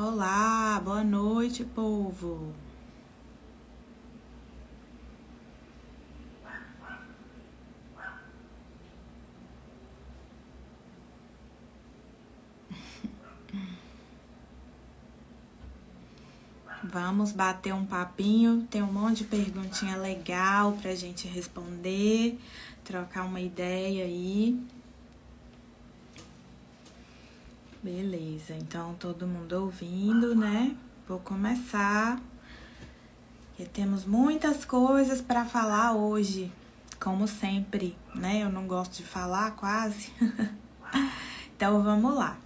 Olá, boa noite, povo. Vamos bater um papinho, tem um monte de perguntinha legal pra gente responder, trocar uma ideia aí. Beleza, então todo mundo ouvindo, né? Vou começar, porque temos muitas coisas para falar hoje, como sempre, né? Eu não gosto de falar quase. Então vamos lá.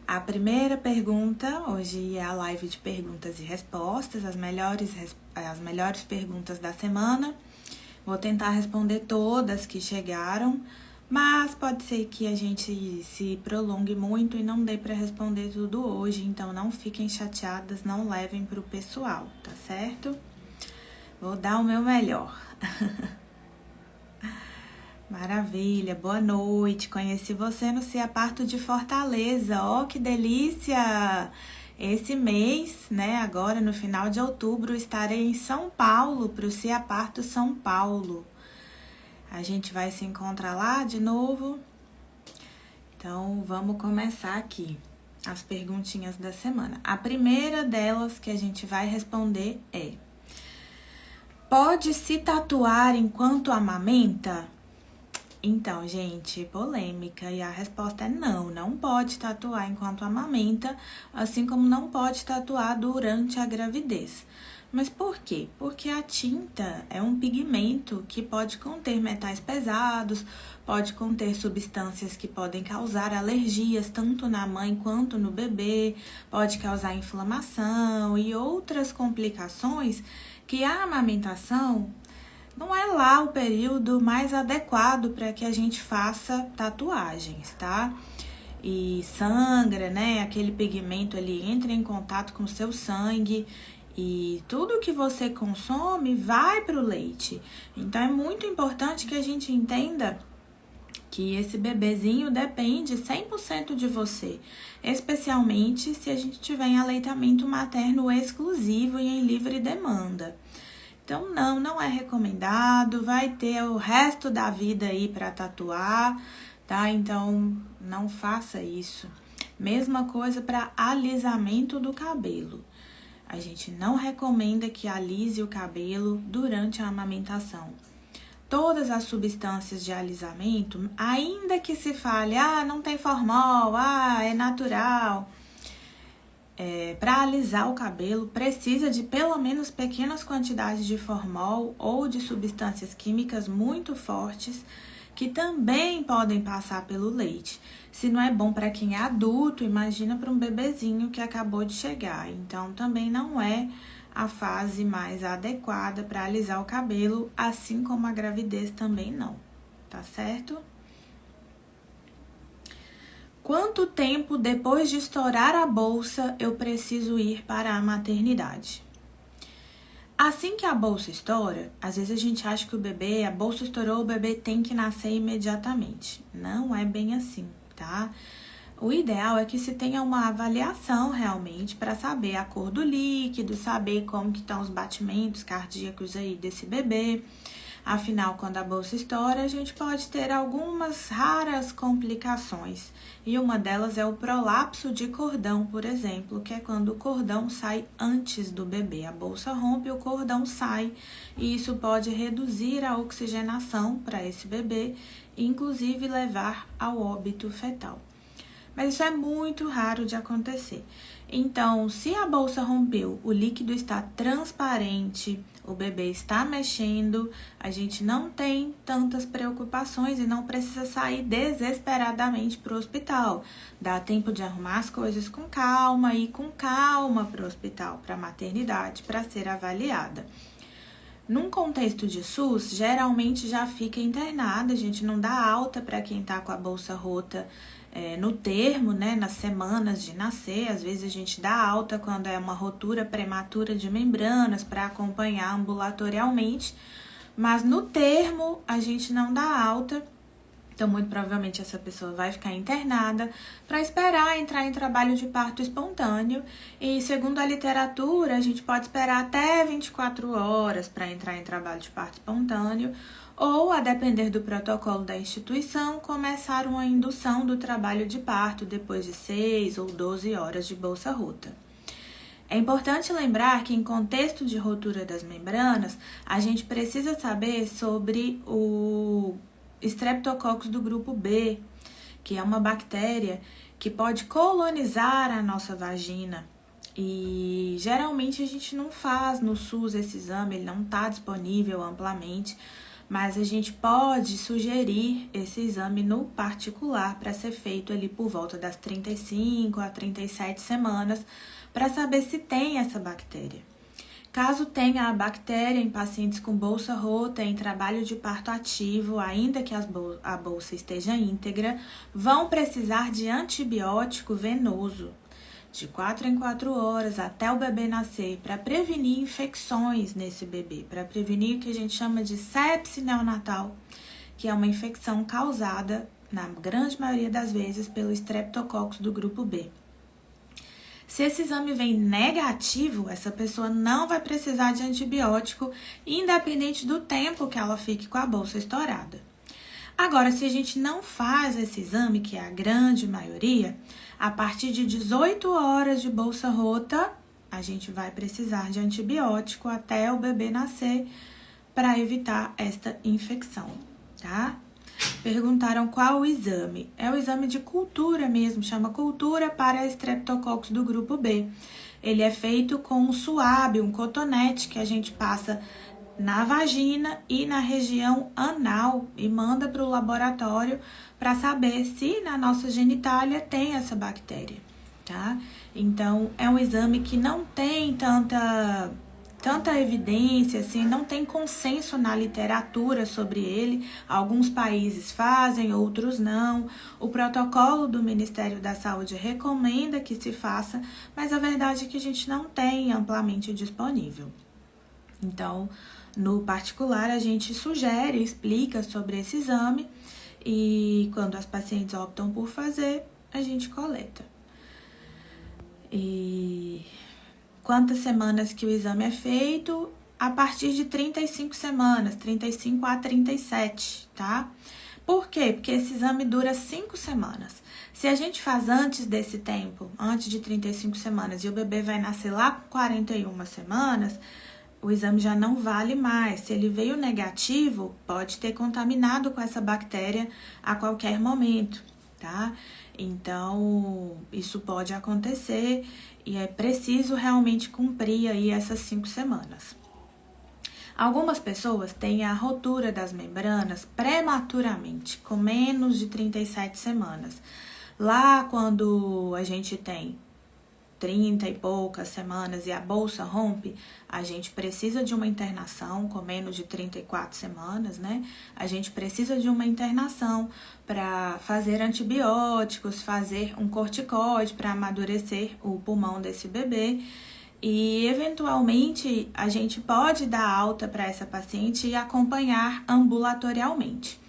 A primeira pergunta, hoje é a live de perguntas e respostas, as melhores perguntas da semana. Vou tentar responder todas que chegaram, mas pode ser que a gente se prolongue muito e não dê para responder tudo hoje, então não fiquem chateadas, não levem para o pessoal, tá certo? Vou dar o meu melhor. Maravilha, boa noite. Conheci você no Ciaparto de Fortaleza. Ó, que delícia! Esse mês, né, agora no final de outubro, estarei em São Paulo, para o Ciaparto São Paulo. A gente vai se encontrar lá de novo. Então, vamos começar aqui as perguntinhas da semana. A primeira delas que a gente vai responder é: pode se tatuar enquanto amamenta? Então, gente, polêmica, e a resposta é não, não pode tatuar enquanto amamenta, assim como não pode tatuar durante a gravidez. Mas por quê? Porque a tinta é um pigmento que pode conter metais pesados, pode conter substâncias que podem causar alergias tanto na mãe quanto no bebê, pode causar inflamação e outras complicações que a amamentação não é lá o período mais adequado para que a gente faça tatuagens, tá? E sangra, né? Aquele pigmento ali entra em contato com o seu sangue e tudo que você consome vai para o leite. Então é muito importante que a gente entenda que esse bebezinho depende 100% de você, especialmente se a gente tiver em aleitamento materno exclusivo e em livre demanda. Então, não é recomendado, vai ter o resto da vida aí para tatuar, tá? Então, não faça isso. Mesma coisa para alisamento do cabelo. A gente não recomenda que alise o cabelo durante a amamentação. Todas as substâncias de alisamento, ainda que se fale, não tem formol, é natural, para alisar o cabelo, precisa de pelo menos pequenas quantidades de formol ou de substâncias químicas muito fortes que também podem passar pelo leite. Se não é bom para quem é adulto, imagina para um bebezinho que acabou de chegar. Então, também não é a fase mais adequada para alisar o cabelo, assim como a gravidez também não, tá certo? Quanto tempo depois de estourar a bolsa eu preciso ir para a maternidade? Assim que a bolsa estoura, às vezes a gente acha que a bolsa estourou, o bebê tem que nascer imediatamente. Não é bem assim, tá? O ideal é que se tenha uma avaliação realmente para saber a cor do líquido, saber como que estão os batimentos cardíacos aí desse bebê. Afinal, quando a bolsa estoura, a gente pode ter algumas raras complicações. E uma delas é o prolapso de cordão, por exemplo, que é quando o cordão sai antes do bebê. A bolsa rompe, o cordão sai, e isso pode reduzir a oxigenação para esse bebê, inclusive levar ao óbito fetal. Mas isso é muito raro de acontecer. Então, se a bolsa rompeu, o líquido está transparente, o bebê está mexendo, a gente não tem tantas preocupações e não precisa sair desesperadamente para o hospital. Dá tempo de arrumar as coisas com calma e ir com calma para o hospital, para a maternidade, para ser avaliada. Num contexto de SUS, geralmente já fica internada, a gente não dá alta para quem está com a bolsa rota no termo, né, nas semanas de nascer. Às vezes a gente dá alta quando é uma rotura prematura de membranas para acompanhar ambulatorialmente, mas no termo a gente não dá alta. Então, muito provavelmente, essa pessoa vai ficar internada para esperar entrar em trabalho de parto espontâneo. E, segundo a literatura, a gente pode esperar até 24 horas para entrar em trabalho de parto espontâneo, ou, a depender do protocolo da instituição, começar uma indução do trabalho de parto depois de 6 ou 12 horas de bolsa rota. É importante lembrar que, em contexto de rotura das membranas, a gente precisa saber sobre o Streptococcus do grupo B, que é uma bactéria que pode colonizar a nossa vagina. E geralmente a gente não faz no SUS esse exame, ele não está disponível amplamente, mas a gente pode sugerir esse exame no particular para ser feito ali por volta das 35 a 37 semanas para saber se tem essa bactéria. Caso tenha a bactéria em pacientes com bolsa rota em trabalho de parto ativo, ainda que a bolsa esteja íntegra, vão precisar de antibiótico venoso de 4 em 4 horas até o bebê nascer, para prevenir infecções nesse bebê, para prevenir o que a gente chama de sepse neonatal, que é uma infecção causada, na grande maioria das vezes, pelo Streptococcus do grupo B. Se esse exame vem negativo, essa pessoa não vai precisar de antibiótico, independente do tempo que ela fique com a bolsa estourada. Agora, se a gente não faz esse exame, que é a grande maioria, a partir de 18 horas de bolsa rota, a gente vai precisar de antibiótico até o bebê nascer para evitar esta infecção, tá? Perguntaram qual o exame. É o exame de cultura mesmo, chama cultura para Streptococcus do grupo B. Ele é feito com um suave, um cotonete que a gente passa na vagina e na região anal e manda para o laboratório para saber se na nossa genitália tem essa bactéria, tá? Então, é um exame que não tem tanta evidência, assim, não tem consenso na literatura sobre ele. Alguns países fazem, outros não. O protocolo do Ministério da Saúde recomenda que se faça, mas a verdade é que a gente não tem amplamente disponível. Então, no particular, a gente sugere, explica sobre esse exame e quando as pacientes optam por fazer, a gente coleta. E quantas semanas que o exame é feito? A partir de 35 semanas, 35 a 37, tá? Por quê? Porque esse exame dura 5 semanas. Se a gente faz antes desse tempo, antes de 35 semanas, e o bebê vai nascer lá com 41 semanas, o exame já não vale mais. Se ele veio negativo, pode ter contaminado com essa bactéria a qualquer momento, tá? Então, isso pode acontecer e é preciso realmente cumprir aí essas 5 semanas. Algumas pessoas têm a rotura das membranas prematuramente, com menos de 37 semanas. Lá, quando a gente tem 30 e poucas semanas e a bolsa rompe, a gente precisa de uma internação com menos de 34 semanas, né? A gente precisa de uma internação para fazer antibióticos, fazer um corticoide para amadurecer o pulmão desse bebê. E, eventualmente, a gente pode dar alta para essa paciente e acompanhar ambulatorialmente.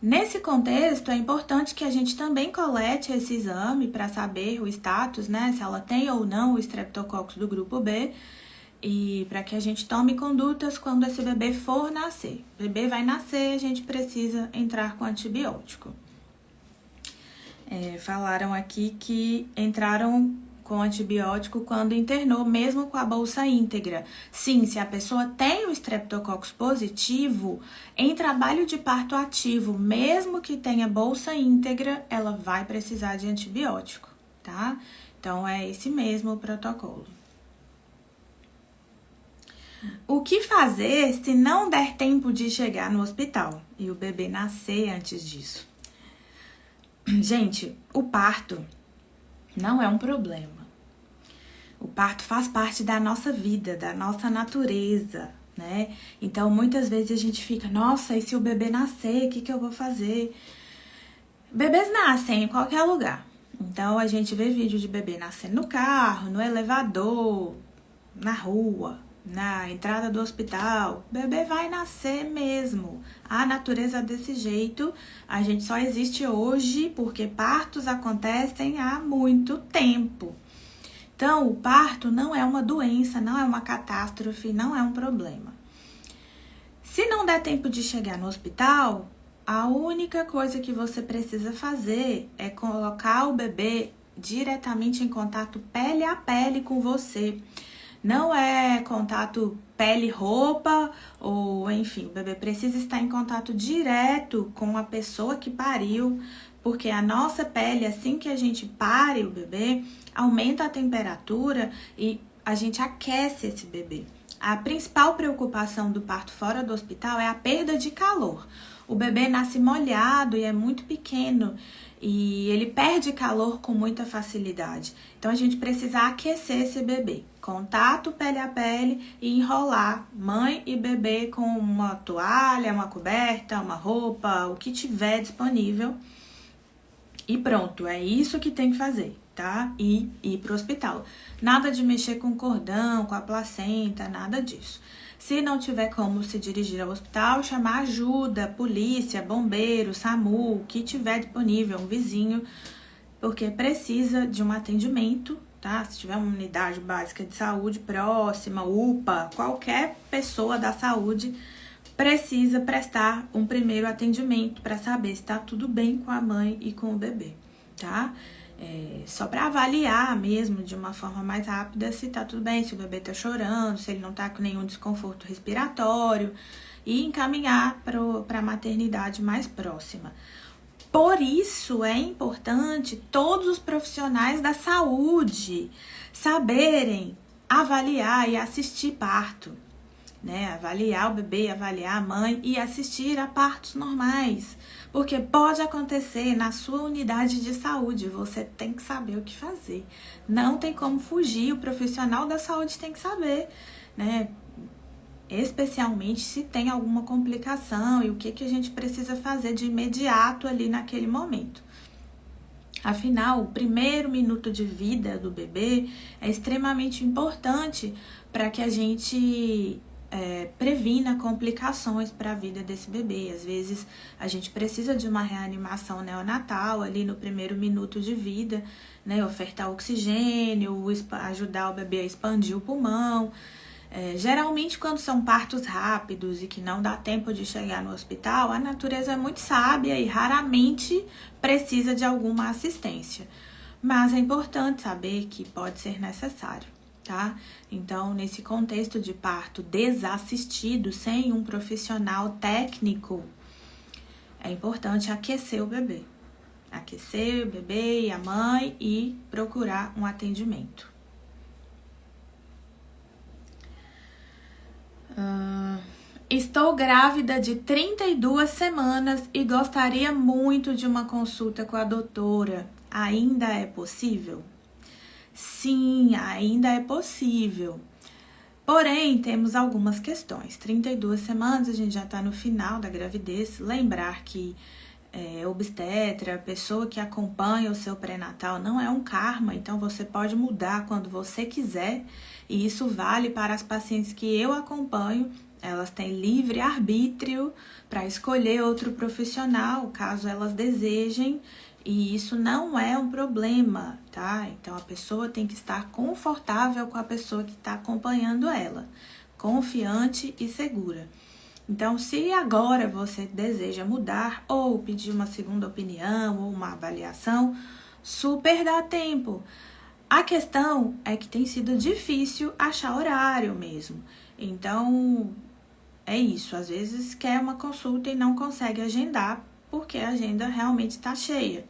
Nesse contexto, é importante que a gente também colete esse exame para saber o status, né? Se ela tem ou não o Streptococcus do grupo B e para que a gente tome condutas quando esse bebê for nascer. O bebê vai nascer, a gente precisa entrar com antibiótico. Falaram aqui que entraram com antibiótico quando internou, mesmo com a bolsa íntegra. Sim, se a pessoa tem o Streptococcus positivo, em trabalho de parto ativo, mesmo que tenha bolsa íntegra, ela vai precisar de antibiótico, tá? Então, é esse mesmo o protocolo. O que fazer se não der tempo de chegar no hospital e o bebê nascer antes disso? Gente, o parto não é um problema. O parto faz parte da nossa vida, da nossa natureza, né? Então, muitas vezes a gente fica, nossa, e se o bebê nascer, o que eu vou fazer? Bebês nascem em qualquer lugar. Então, a gente vê vídeo de bebê nascendo no carro, no elevador, na rua, na entrada do hospital, o bebê vai nascer mesmo. A natureza é desse jeito, a gente só existe hoje porque partos acontecem há muito tempo. Então, o parto não é uma doença, não é uma catástrofe, não é um problema. Se não der tempo de chegar no hospital, a única coisa que você precisa fazer é colocar o bebê diretamente em contato pele a pele com você. Não é contato pele-roupa, ou enfim, o bebê precisa estar em contato direto com a pessoa que pariu, porque a nossa pele, assim que a gente pare o bebê, aumenta a temperatura e a gente aquece esse bebê. A principal preocupação do parto fora do hospital é a perda de calor. O bebê nasce molhado e é muito pequeno e ele perde calor com muita facilidade. Então a gente precisa aquecer esse bebê. Contato pele a pele e enrolar mãe e bebê com uma toalha, uma coberta, uma roupa, o que tiver disponível. E pronto, é isso que tem que fazer, tá? E ir pro hospital. Nada de mexer com o cordão, com a placenta, nada disso. Se não tiver como se dirigir ao hospital, chamar ajuda, polícia, bombeiro, SAMU, o que tiver disponível, um vizinho, porque precisa de um atendimento, tá? Se tiver uma unidade básica de saúde próxima, UPA, qualquer pessoa da saúde precisa prestar um primeiro atendimento para saber se está tudo bem com a mãe e com o bebê, tá? Só para avaliar mesmo de uma forma mais rápida se tá tudo bem, se o bebê tá chorando, se ele não tá com nenhum desconforto respiratório e encaminhar para a maternidade mais próxima. Por isso é importante todos os profissionais da saúde saberem avaliar e assistir parto, né? Avaliar o bebê, avaliar a mãe e assistir a partos normais. Porque pode acontecer na sua unidade de saúde, você tem que saber o que fazer. Não tem como fugir, o profissional da saúde tem que saber, né? Especialmente se tem alguma complicação e o que a gente precisa fazer de imediato ali naquele momento. Afinal, o primeiro minuto de vida do bebê é extremamente importante para que a gente previna complicações para a vida desse bebê. Às vezes a gente precisa de uma reanimação neonatal ali no primeiro minuto de vida, né? Ofertar oxigênio, ajudar o bebê a expandir o pulmão. Geralmente quando são partos rápidos e que não dá tempo de chegar no hospital, a natureza é muito sábia e raramente precisa de alguma assistência. Mas é importante saber que pode ser necessário, tá? Então, nesse contexto de parto desassistido, sem um profissional técnico, é importante aquecer o bebê. Aquecer o bebê e a mãe e procurar um atendimento. Estou grávida de 32 semanas e gostaria muito de uma consulta com a doutora. Ainda é possível? Sim, ainda é possível. Porém, temos algumas questões. 32 semanas, a gente já está no final da gravidez. Lembrar que obstetra, pessoa que acompanha o seu pré-natal, não é um karma, então você pode mudar quando você quiser. E isso vale para as pacientes que eu acompanho. Elas têm livre arbítrio para escolher outro profissional, caso elas desejem. E isso não é um problema, tá? Então, a pessoa tem que estar confortável com a pessoa que está acompanhando ela, confiante e segura. Então, se agora você deseja mudar ou pedir uma segunda opinião ou uma avaliação, super dá tempo. A questão é que tem sido difícil achar horário mesmo. Então, é isso. Às vezes quer uma consulta e não consegue agendar porque a agenda realmente está cheia.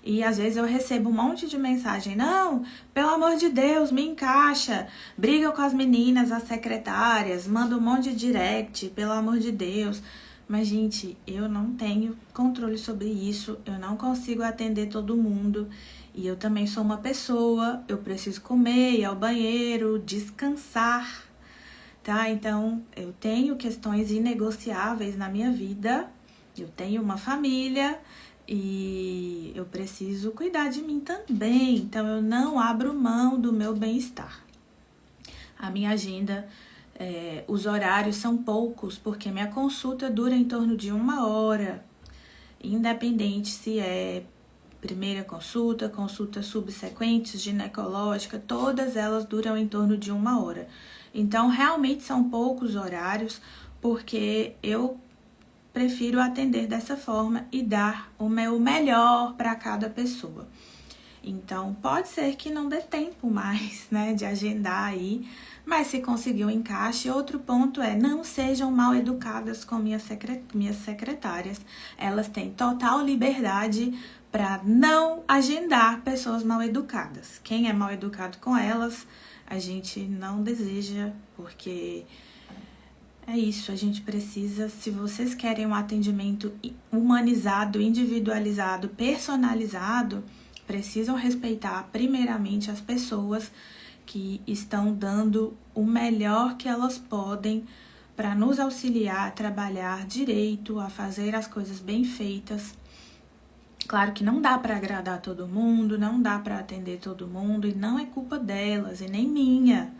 E às vezes eu recebo um monte de mensagem, não, pelo amor de Deus, me encaixa, briga com as meninas, as secretárias, manda um monte de direct, pelo amor de Deus. Mas, gente, eu não tenho controle sobre isso, eu não consigo atender todo mundo. E eu também sou uma pessoa, eu preciso comer, ir ao banheiro, descansar, tá? Então, eu tenho questões inegociáveis na minha vida, eu tenho uma família e eu preciso cuidar de mim também. Então, eu não abro mão do meu bem-estar. A minha agenda os horários são poucos, porque minha consulta dura em torno de 1 hora, independente se é primeira consulta, consulta subsequente, ginecológica, todas elas duram em torno de 1 hora. Então, realmente são poucos horários, porque eu prefiro atender dessa forma e dar o meu melhor para cada pessoa. Então, pode ser que não dê tempo mais, né, de agendar aí, mas se conseguir um encaixe. Outro ponto é, não sejam mal educadas com minhas secretárias. Elas têm total liberdade para não agendar pessoas mal educadas. Quem é mal educado com elas, a gente não deseja, porque é isso, a gente precisa, se vocês querem um atendimento humanizado, individualizado, personalizado, precisam respeitar primeiramente as pessoas que estão dando o melhor que elas podem para nos auxiliar a trabalhar direito, a fazer as coisas bem feitas. Claro que não dá para agradar todo mundo, não dá para atender todo mundo, e não é culpa delas e nem minha.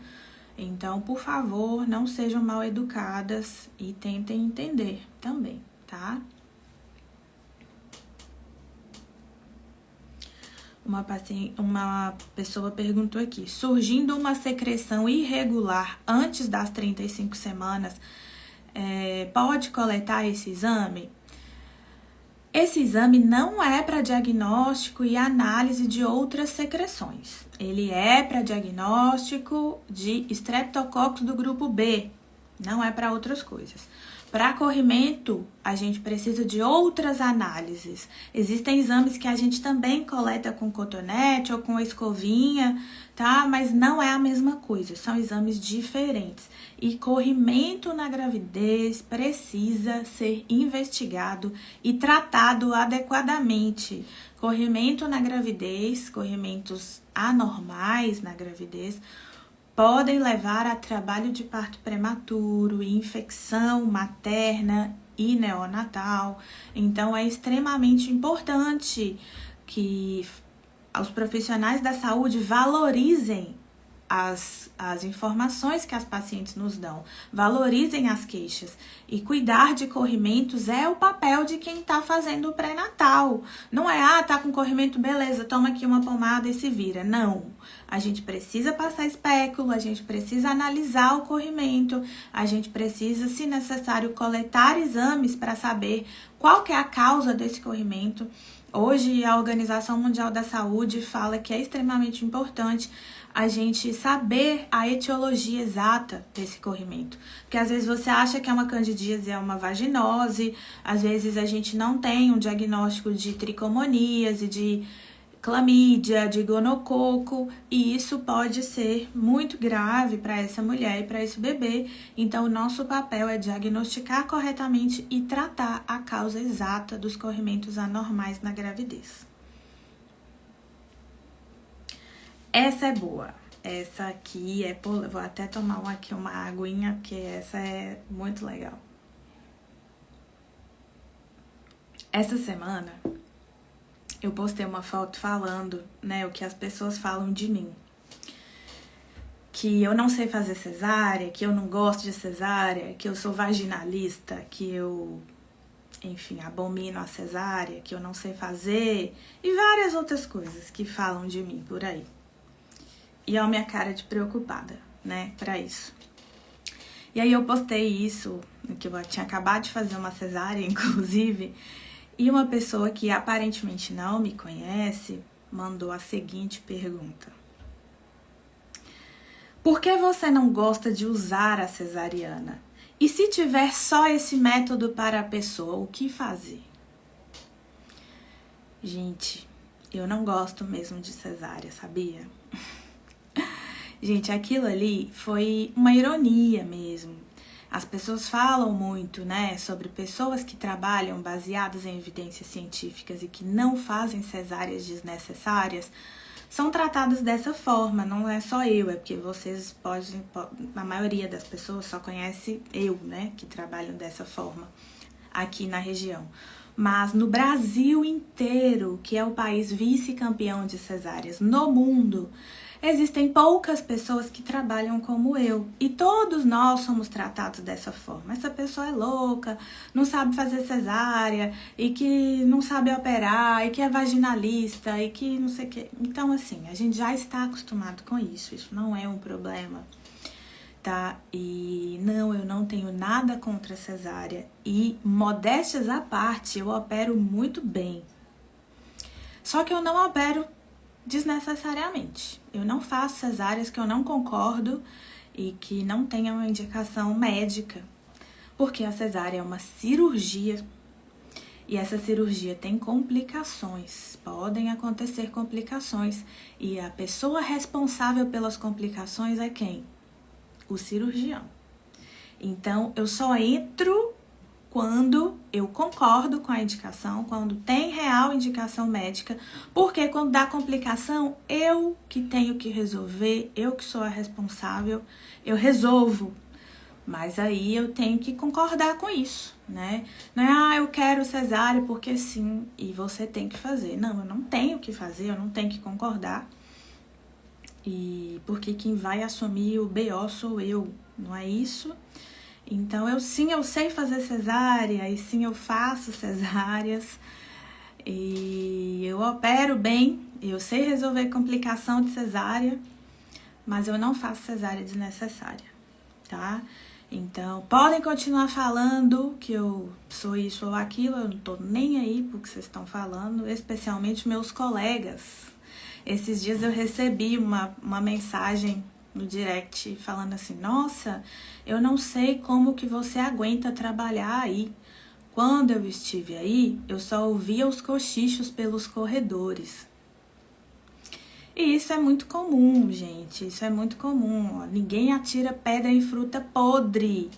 Então, por favor, não sejam mal educadas e tentem entender também, tá? Uma pessoa perguntou aqui, surgindo uma secreção irregular antes das 35 semanas, pode coletar esse exame? Esse exame não é para diagnóstico e análise de outras secreções. Ele é para diagnóstico de Streptococcus do grupo B, não é para outras coisas. Para corrimento, a gente precisa de outras análises. Existem exames que a gente também coleta com cotonete ou com escovinha, tá? Mas não é a mesma coisa, são exames diferentes. E corrimento na gravidez precisa ser investigado e tratado adequadamente. Corrimento na gravidez, corrimentos anormais na gravidez, podem levar a trabalho de parto prematuro, infecção materna e neonatal. Então, é extremamente importante que os profissionais da saúde valorizem as informações que as pacientes nos dão, valorizem as queixas. E cuidar de corrimentos é o papel de quem está fazendo o pré-natal. Não é, tá com corrimento, beleza, toma aqui uma pomada e se vira. Não. A gente precisa passar espéculo, a gente precisa analisar o corrimento, a gente precisa, se necessário, coletar exames para saber qual que é a causa desse corrimento. Hoje, a Organização Mundial da Saúde fala que é extremamente importante a gente saber a etiologia exata desse corrimento. Porque às vezes você acha que é uma candidíase, é uma vaginose, às vezes a gente não tem um diagnóstico de tricomoníase, de clamídia, de gonococo, e isso pode ser muito grave para essa mulher e para esse bebê. Então, o nosso papel é diagnosticar corretamente e tratar a causa exata dos corrimentos anormais na gravidez. Essa é boa. Essa aqui é... Vou até tomar aqui uma aguinha, porque essa é muito legal. Essa semana, eu postei uma foto falando, né, o que as pessoas falam de mim. Que eu não sei fazer cesárea, que eu não gosto de cesárea, que eu sou vaginalista, que eu, enfim, abomino a cesárea, que eu não sei fazer, e várias outras coisas que falam de mim por aí. E é a minha cara de preocupada, né, pra isso. E aí eu postei isso, que eu tinha acabado de fazer uma cesárea, inclusive, e uma pessoa que aparentemente não me conhece mandou a seguinte pergunta: por que você não gosta de usar a cesariana? E se tiver só esse método para a pessoa, o que fazer? Gente, eu não gosto mesmo de cesárea, sabia? Gente, aquilo ali foi uma ironia mesmo. As pessoas falam muito, né, sobre pessoas que trabalham baseadas em evidências científicas e que não fazem cesáreas desnecessárias, são tratadas dessa forma. Não é só eu, é porque vocês podem, a maioria das pessoas só conhece eu, né, que trabalham dessa forma aqui na região. Mas no Brasil inteiro, que é o país vice-campeão de cesáreas no mundo, existem poucas pessoas que trabalham como eu. E todos nós somos tratados dessa forma. Essa pessoa é louca, não sabe fazer cesárea, e que não sabe operar, e que é vaginalista, e que não sei o quê. Então, assim, a gente já está acostumado com isso. Isso não é um problema, tá? E não, eu não tenho nada contra a cesárea. E, modéstias à parte, eu opero muito bem. Só que eu não opero desnecessariamente. Eu não faço cesáreas que eu não concordo e que não tenham uma indicação médica. Porque a cesárea é uma cirurgia e essa cirurgia tem complicações. Podem acontecer complicações. E a pessoa responsável pelas complicações é quem? O cirurgião. Então, eu só entro quando eu concordo com a indicação, quando tem real indicação médica, porque quando dá complicação, eu que tenho que resolver, eu que sou a responsável, eu resolvo. Mas aí eu tenho que concordar com isso, né? Não é, eu quero cesárea porque sim, e você tem que fazer. Não, eu não tenho que fazer, eu não tenho que concordar. E porque quem vai assumir o BO sou eu, não é isso? Então, eu sei fazer cesárea, e sim, eu faço cesáreas, e eu opero bem, eu sei resolver complicação de cesárea, mas eu não faço cesárea desnecessária, tá? Então, podem continuar falando que eu sou isso ou aquilo, eu não tô nem aí pro que vocês estão falando, especialmente meus colegas. Esses dias eu recebi uma mensagem no direct falando assim, nossa, eu não sei como que você aguenta trabalhar aí. Quando eu estive aí, eu só ouvia os cochichos pelos corredores. E isso é muito comum, gente, isso é muito comum. Ó. Ninguém atira pedra em fruta podre,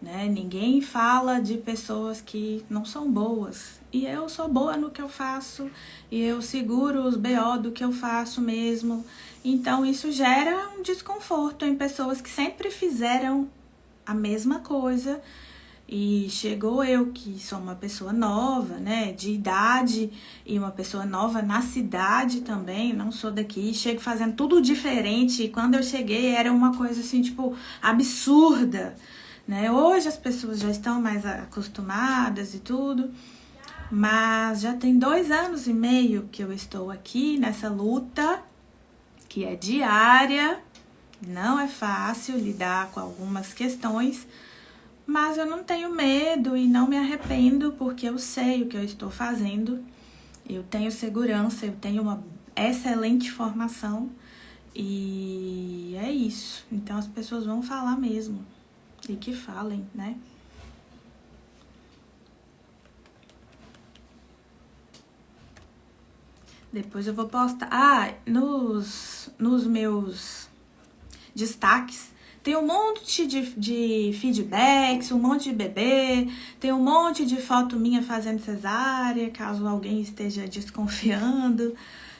né? Ninguém fala de pessoas que não são boas. E eu sou boa no que eu faço, e eu seguro os BO do que eu faço mesmo. Então, isso gera um desconforto em pessoas que sempre fizeram a mesma coisa. E chegou eu, que sou uma pessoa nova, né, de idade, e uma pessoa nova na cidade também, não sou daqui, chego fazendo tudo diferente. E quando eu cheguei, era uma coisa assim, tipo, absurda, né? Hoje as pessoas já estão mais acostumadas e tudo. Mas já tem 2 anos e meio que eu estou aqui nessa luta, que é diária, não é fácil lidar com algumas questões, mas eu não tenho medo e não me arrependo, porque eu sei o que eu estou fazendo, eu tenho segurança, eu tenho uma excelente formação e é isso. Então as pessoas vão falar mesmo, e que falem, né? Depois eu vou postar. Nos meus destaques tem um monte de feedbacks, um monte de bebê, tem um monte de foto minha fazendo cesárea, caso alguém esteja desconfiando,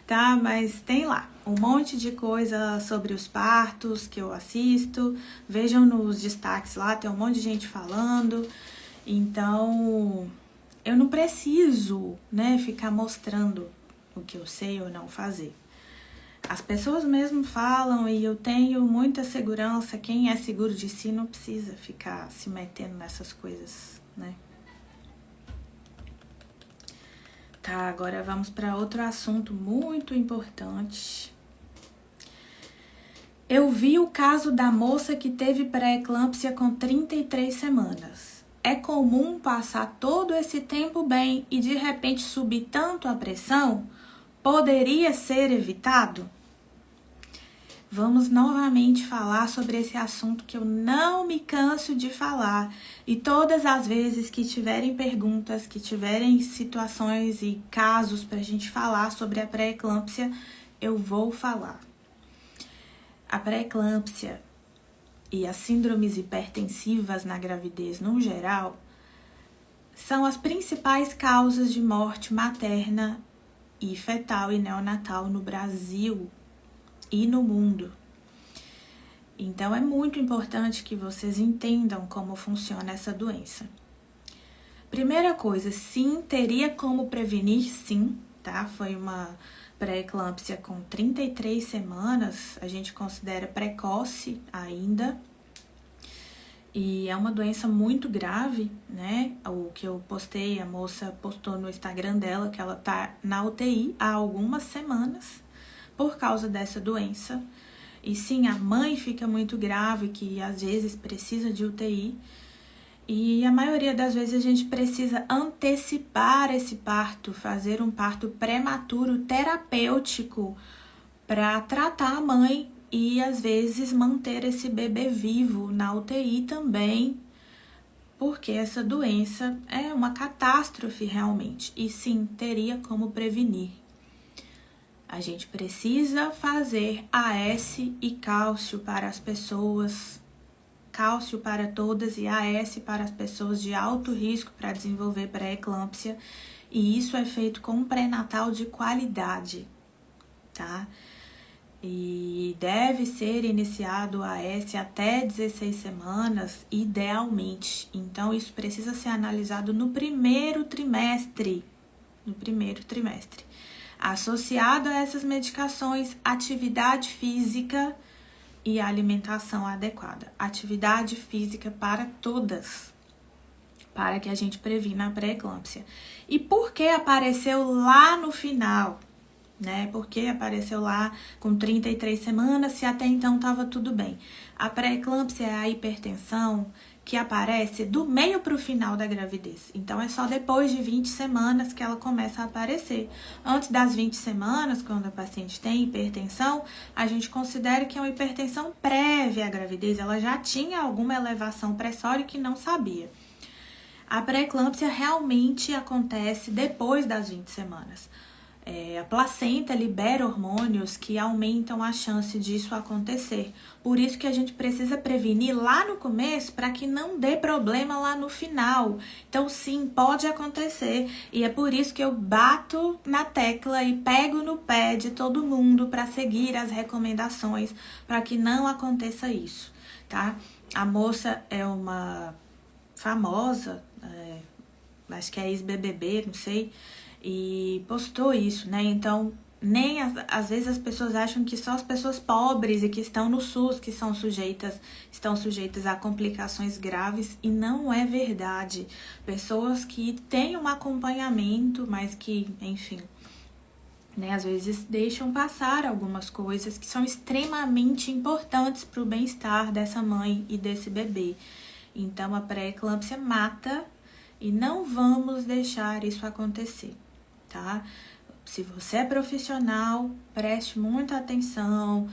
tá? Mas tem lá um monte de coisa sobre os partos que eu assisto. Vejam nos destaques lá, tem um monte de gente falando. Então, eu não preciso, né, ficar mostrando o que eu sei ou não fazer. As pessoas mesmo falam e eu tenho muita segurança. Quem é seguro de si não precisa ficar se metendo nessas coisas, né? Tá, agora vamos para outro assunto muito importante. Eu vi o caso da moça que teve pré-eclâmpsia com 33 semanas. É comum passar todo esse tempo bem e de repente subir tanto a pressão? Poderia ser evitado? Vamos novamente falar sobre esse assunto que eu não me canso de falar. E todas as vezes que tiverem perguntas, que tiverem situações e casos para a gente falar sobre a pré-eclâmpsia, eu vou falar. A pré-eclâmpsia e as síndromes hipertensivas na gravidez no geral são as principais causas de morte materna e fetal e neonatal no Brasil e no mundo. Então, é muito importante que vocês entendam como funciona essa doença. Primeira coisa, sim, teria como prevenir, sim. tá? Foi uma pré-eclâmpsia com 33 semanas, a gente considera precoce ainda. E é uma doença muito grave, né? O que eu postei, a moça postou no Instagram dela que ela tá na UTI há algumas semanas por causa dessa doença. E sim, a mãe fica muito grave, que às vezes precisa de UTI. E a maioria das vezes a gente precisa antecipar esse parto, fazer um parto prematuro terapêutico para tratar a mãe e às vezes manter esse bebê vivo na UTI também, porque essa doença é uma catástrofe realmente. E sim, teria como prevenir. A gente precisa fazer AS e cálcio para as pessoas, cálcio para todas e AS para as pessoas de alto risco para desenvolver pré-eclâmpsia. E isso é feito com um pré-natal de qualidade, tá? E deve ser iniciado o AS até 16 semanas, idealmente. Então, isso precisa ser analisado no primeiro trimestre. Associado a essas medicações, atividade física e alimentação adequada. Atividade física para todas, para que a gente previna a pré-eclâmpsia. E por que apareceu lá no final? Né? Porque apareceu lá com 33 semanas, se até então estava tudo bem. A pré-eclâmpsia é a hipertensão que aparece do meio para o final da gravidez. Então, é só depois de 20 semanas que ela começa a aparecer. Antes das 20 semanas, quando a paciente tem hipertensão, a gente considera que é uma hipertensão prévia à gravidez. Ela já tinha alguma elevação pressória que não sabia. A pré-eclâmpsia realmente acontece depois das 20 semanas. A placenta libera hormônios que aumentam a chance disso acontecer. Por isso que a gente precisa prevenir lá no começo para que não dê problema lá no final. Então, sim, pode acontecer. E é por isso que eu bato na tecla e pego no pé de todo mundo para seguir as recomendações para que não aconteça isso, tá? A moça é uma famosa, acho que é ex-BBB, não sei, e postou isso, né? Então, às vezes as pessoas acham que só as pessoas pobres e que estão no SUS que estão sujeitas a complicações graves, e não é verdade. Pessoas que têm um acompanhamento, mas que, enfim, né, às vezes deixam passar algumas coisas que são extremamente importantes para o bem-estar dessa mãe e desse bebê. Então, a pré-eclâmpsia mata e não vamos deixar isso acontecer, tá? Se você é profissional, preste muita atenção,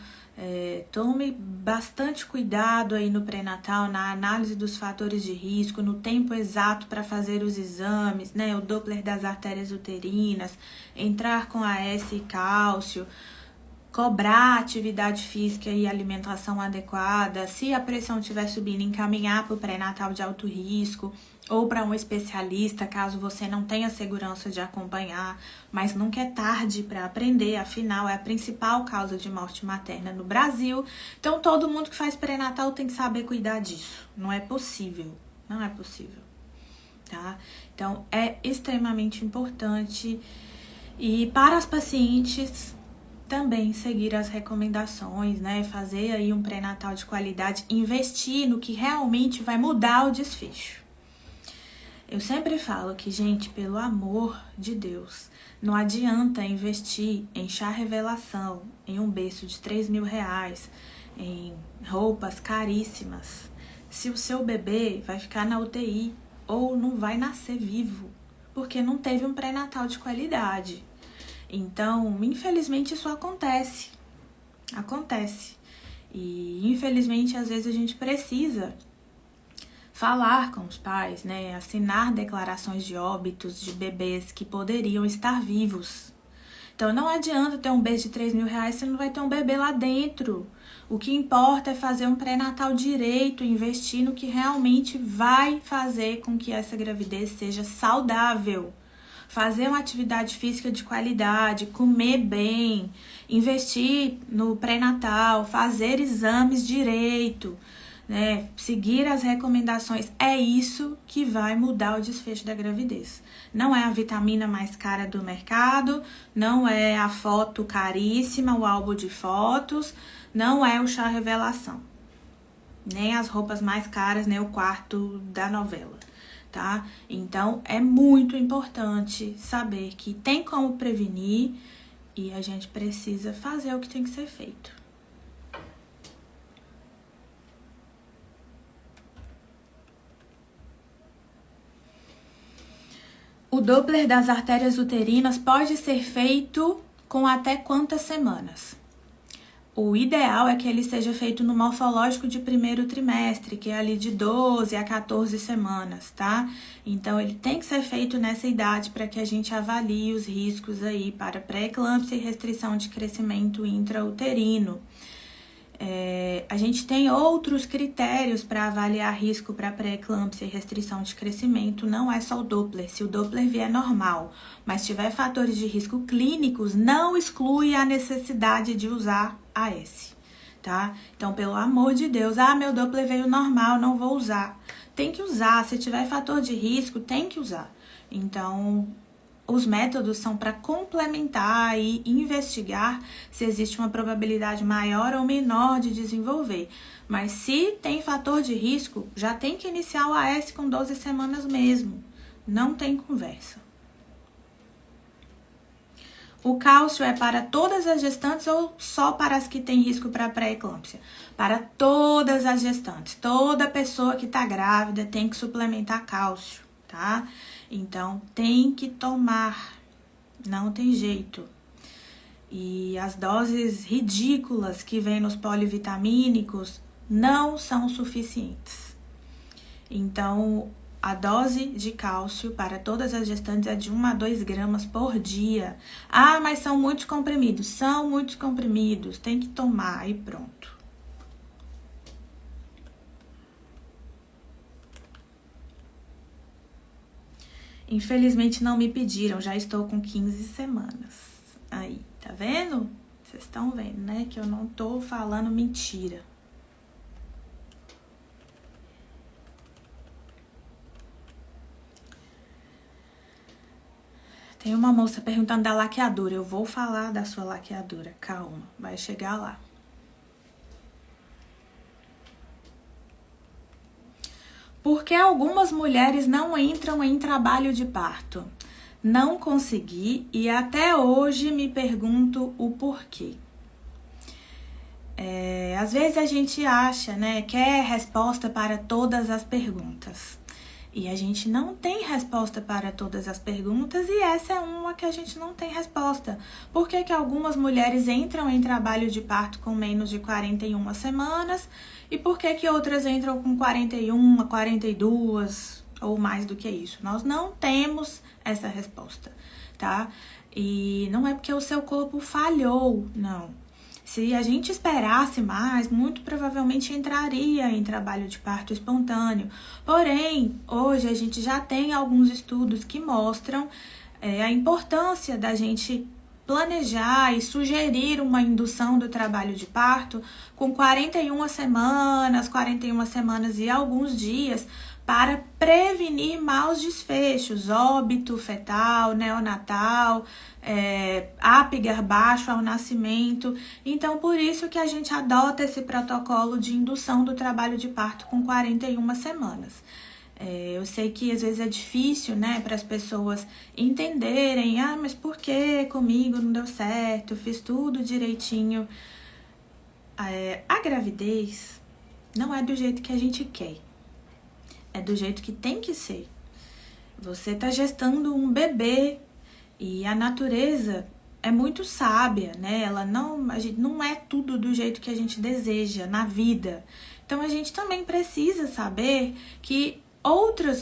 tome bastante cuidado aí no pré-natal, na análise dos fatores de risco, no tempo exato para fazer os exames, né? O Doppler das artérias uterinas, entrar com AS e cálcio, cobrar atividade física e alimentação adequada. Se a pressão estiver subindo, encaminhar para o pré-natal de alto risco ou para um especialista, caso você não tenha segurança de acompanhar. Mas nunca é tarde para aprender, afinal é a principal causa de morte materna no Brasil. Então todo mundo que faz pré-natal tem que saber cuidar disso. Não é possível, tá? Então é extremamente importante. E para as pacientes também seguir as recomendações, né? Fazer aí um pré-natal de qualidade, investir no que realmente vai mudar o desfecho. Eu sempre falo que, gente, pelo amor de Deus, não adianta investir em chá revelação, em um berço de R$3.000, em roupas caríssimas, se o seu bebê vai ficar na UTI ou não vai nascer vivo, porque não teve um pré-natal de qualidade. Então, infelizmente, isso acontece. E, infelizmente, às vezes a gente precisa falar com os pais, né? Assinar declarações de óbitos de bebês que poderiam estar vivos. Então, não adianta ter um berço de R$3.000, você não vai ter um bebê lá dentro. O que importa é fazer um pré-natal direito, investir no que realmente vai fazer com que essa gravidez seja saudável. Fazer uma atividade física de qualidade, comer bem, investir no pré-natal, fazer exames direito, né, seguir as recomendações, é isso que vai mudar o desfecho da gravidez. Não é a vitamina mais cara do mercado, não é a foto caríssima, o álbum de fotos, não é o chá revelação, nem as roupas mais caras, nem o quarto da novela, tá? Então, é muito importante saber que tem como prevenir e a gente precisa fazer o que tem que ser feito. O Doppler das artérias uterinas pode ser feito com até quantas semanas? O ideal é que ele seja feito no morfológico de primeiro trimestre, que é ali de 12 a 14 semanas, tá? Então, ele tem que ser feito nessa idade para que a gente avalie os riscos aí para pré-eclâmpsia e restrição de crescimento intrauterino. A gente tem outros critérios para avaliar risco para pré-eclâmpsia e restrição de crescimento, não é só o Doppler. Se o Doppler vier normal, mas tiver fatores de risco clínicos, não exclui a necessidade de usar AS, tá? Então, pelo amor de Deus, meu Doppler veio normal, não vou usar. Tem que usar, se tiver fator de risco, tem que usar. Então, os métodos são para complementar e investigar se existe uma probabilidade maior ou menor de desenvolver. Mas se tem fator de risco, já tem que iniciar o AS com 12 semanas mesmo. Não tem conversa. O cálcio é para todas as gestantes ou só para as que têm risco para pré-eclâmpsia? Para todas as gestantes. Toda pessoa que está grávida tem que suplementar cálcio, tá? Então, tem que tomar, não tem jeito. E as doses ridículas que vêm nos polivitamínicos não são suficientes. Então, a dose de cálcio para todas as gestantes é de 1 a 2 gramas por dia. Mas são muitos comprimidos. São muitos comprimidos, tem que tomar e pronto. Infelizmente não me pediram, já estou com 15 semanas. Aí, tá vendo? Vocês estão vendo, né? Que eu não tô falando mentira. Tem uma moça perguntando da laqueadura. Eu vou falar da sua laqueadura, calma, vai chegar lá. Por que algumas mulheres não entram em trabalho de parto? Não consegui e até hoje me pergunto o porquê. Às vezes a gente acha, né, quer resposta para todas as perguntas. E a gente não tem resposta para todas as perguntas e essa é uma que a gente não tem resposta. Por que que algumas mulheres entram em trabalho de parto com menos de 41 semanas e por que que outras entram com 41, 42 ou mais do que isso? Nós não temos essa resposta, tá? E não é porque o seu corpo falhou, não. Se a gente esperasse mais, muito provavelmente entraria em trabalho de parto espontâneo. Porém, hoje a gente já tem alguns estudos que mostram a importância da gente planejar e sugerir uma indução do trabalho de parto com 41 semanas e alguns dias para prevenir maus desfechos, óbito fetal, neonatal, Apgar baixo ao nascimento. Então, por isso que a gente adota esse protocolo de indução do trabalho de parto com 41 semanas. Eu sei que às vezes é difícil, né, para as pessoas entenderem, mas por que comigo não deu certo, eu fiz tudo direitinho. A gravidez não é do jeito que a gente quer, é do jeito que tem que ser. Você tá gestando um bebê e a natureza é muito sábia, né? A gente não é tudo do jeito que a gente deseja na vida. Então a gente também precisa saber que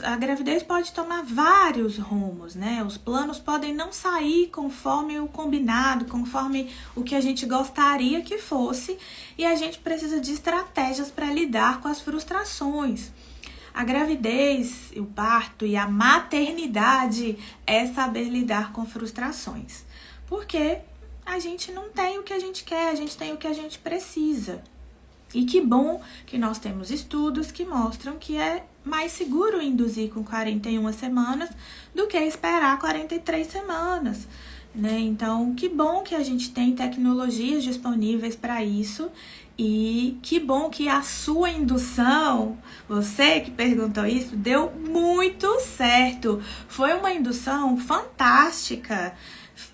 a gravidez pode tomar vários rumos, né? Os planos podem não sair conforme o combinado, conforme o que a gente gostaria que fosse, e a gente precisa de estratégias para lidar com as frustrações. A gravidez, o parto e a maternidade é saber lidar com frustrações. Porque a gente não tem o que a gente quer, a gente tem o que a gente precisa. E que bom que nós temos estudos que mostram que é mais seguro induzir com 41 semanas do que esperar 43 semanas, né? Então, que bom que a gente tem tecnologias disponíveis para isso e que bom que a sua indução, você que perguntou isso, deu muito certo. Foi uma indução fantástica.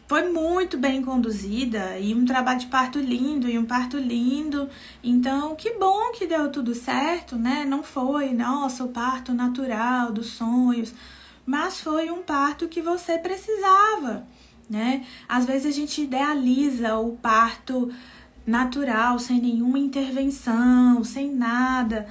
Foi muito bem conduzida e um trabalho de parto lindo e um parto lindo. Então, que bom que deu tudo certo, né? Não foi, nossa, o parto natural dos sonhos, mas foi um parto que você precisava, né? Às vezes a gente idealiza o parto natural, sem nenhuma intervenção, sem nada.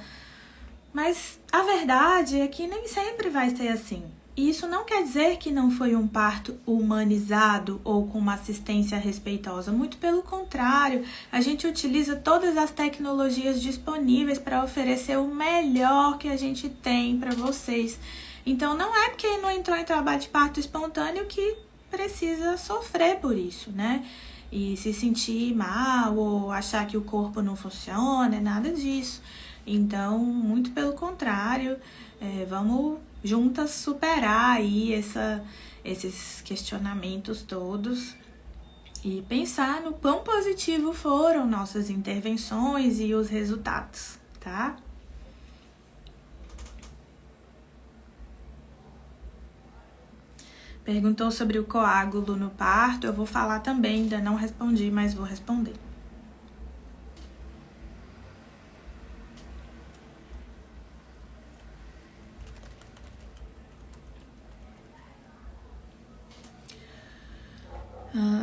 Mas a verdade é que nem sempre vai ser assim. E isso não quer dizer que não foi um parto humanizado ou com uma assistência respeitosa. Muito pelo contrário, a gente utiliza todas as tecnologias disponíveis para oferecer o melhor que a gente tem para vocês. Então não é porque não entrou em trabalho de parto espontâneo que precisa sofrer por isso, né? E se sentir mal ou achar que o corpo não funciona, nada disso. Então, muito pelo contrário, vamos juntas superar aí esses questionamentos todos e pensar no quão positivo foram nossas intervenções e os resultados, tá? Perguntou sobre o coágulo no parto, eu vou falar também, ainda não respondi, mas vou responder.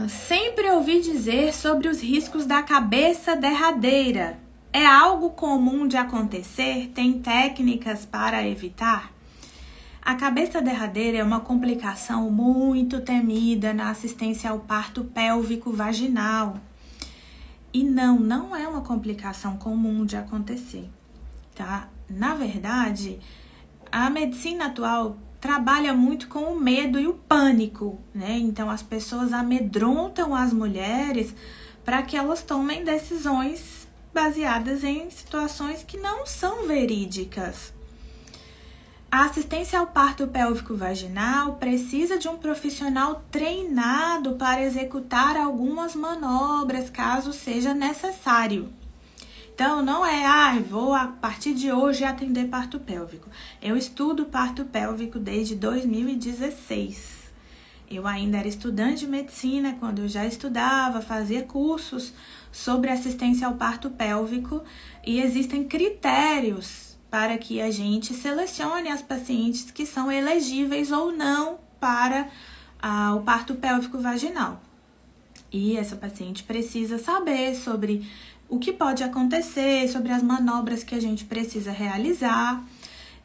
Sempre ouvi dizer sobre os riscos da cabeça derradeira. É algo comum de acontecer? Tem técnicas para evitar? A cabeça derradeira é uma complicação muito temida na assistência ao parto pélvico vaginal. E não é uma complicação comum de acontecer, tá? Na verdade, a medicina atual trabalha muito com o medo e o pânico, né? Então, as pessoas amedrontam as mulheres para que elas tomem decisões baseadas em situações que não são verídicas. A assistência ao parto pélvico vaginal precisa de um profissional treinado para executar algumas manobras, caso seja necessário. Então, não é, vou a partir de hoje atender parto pélvico. Eu estudo parto pélvico desde 2016. Eu ainda era estudante de medicina quando eu já estudava, fazia cursos sobre assistência ao parto pélvico e existem critérios para que a gente selecione as pacientes que são elegíveis ou não para o parto pélvico vaginal. E essa paciente precisa saber sobre o que pode acontecer, sobre as manobras que a gente precisa realizar.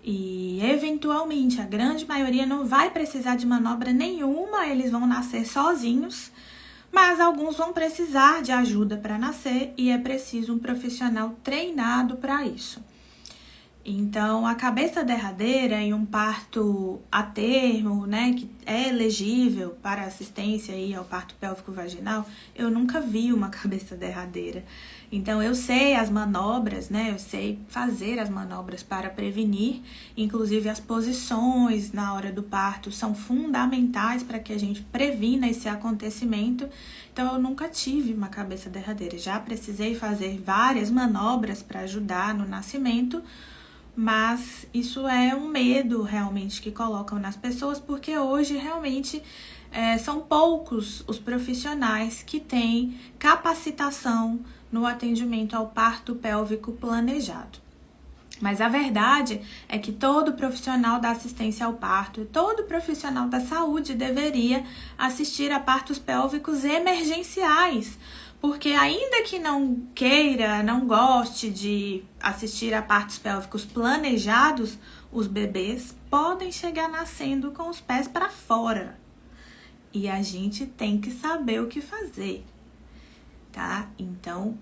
E, eventualmente, a grande maioria não vai precisar de manobra nenhuma, eles vão nascer sozinhos, mas alguns vão precisar de ajuda para nascer e é preciso um profissional treinado para isso. Então, a cabeça derradeira em um parto a termo, né, que é elegível para assistência aí ao parto pélvico vaginal, eu nunca vi uma cabeça derradeira. Então, eu sei as manobras, né, eu sei fazer as manobras para prevenir, inclusive as posições na hora do parto são fundamentais para que a gente previna esse acontecimento. Então, eu nunca tive uma cabeça derradeira. Já precisei fazer várias manobras para ajudar no nascimento, mas isso é um medo realmente que colocam nas pessoas, porque hoje realmente são poucos os profissionais que têm capacitação no atendimento ao parto pélvico planejado. Mas a verdade é que todo profissional da assistência ao parto, todo profissional da saúde deveria assistir a partos pélvicos emergenciais, porque ainda que não queira, não goste de assistir a partos pélvicos planejados, os bebês podem chegar nascendo com os pés para fora. E a gente tem que saber o que fazer, tá? Então,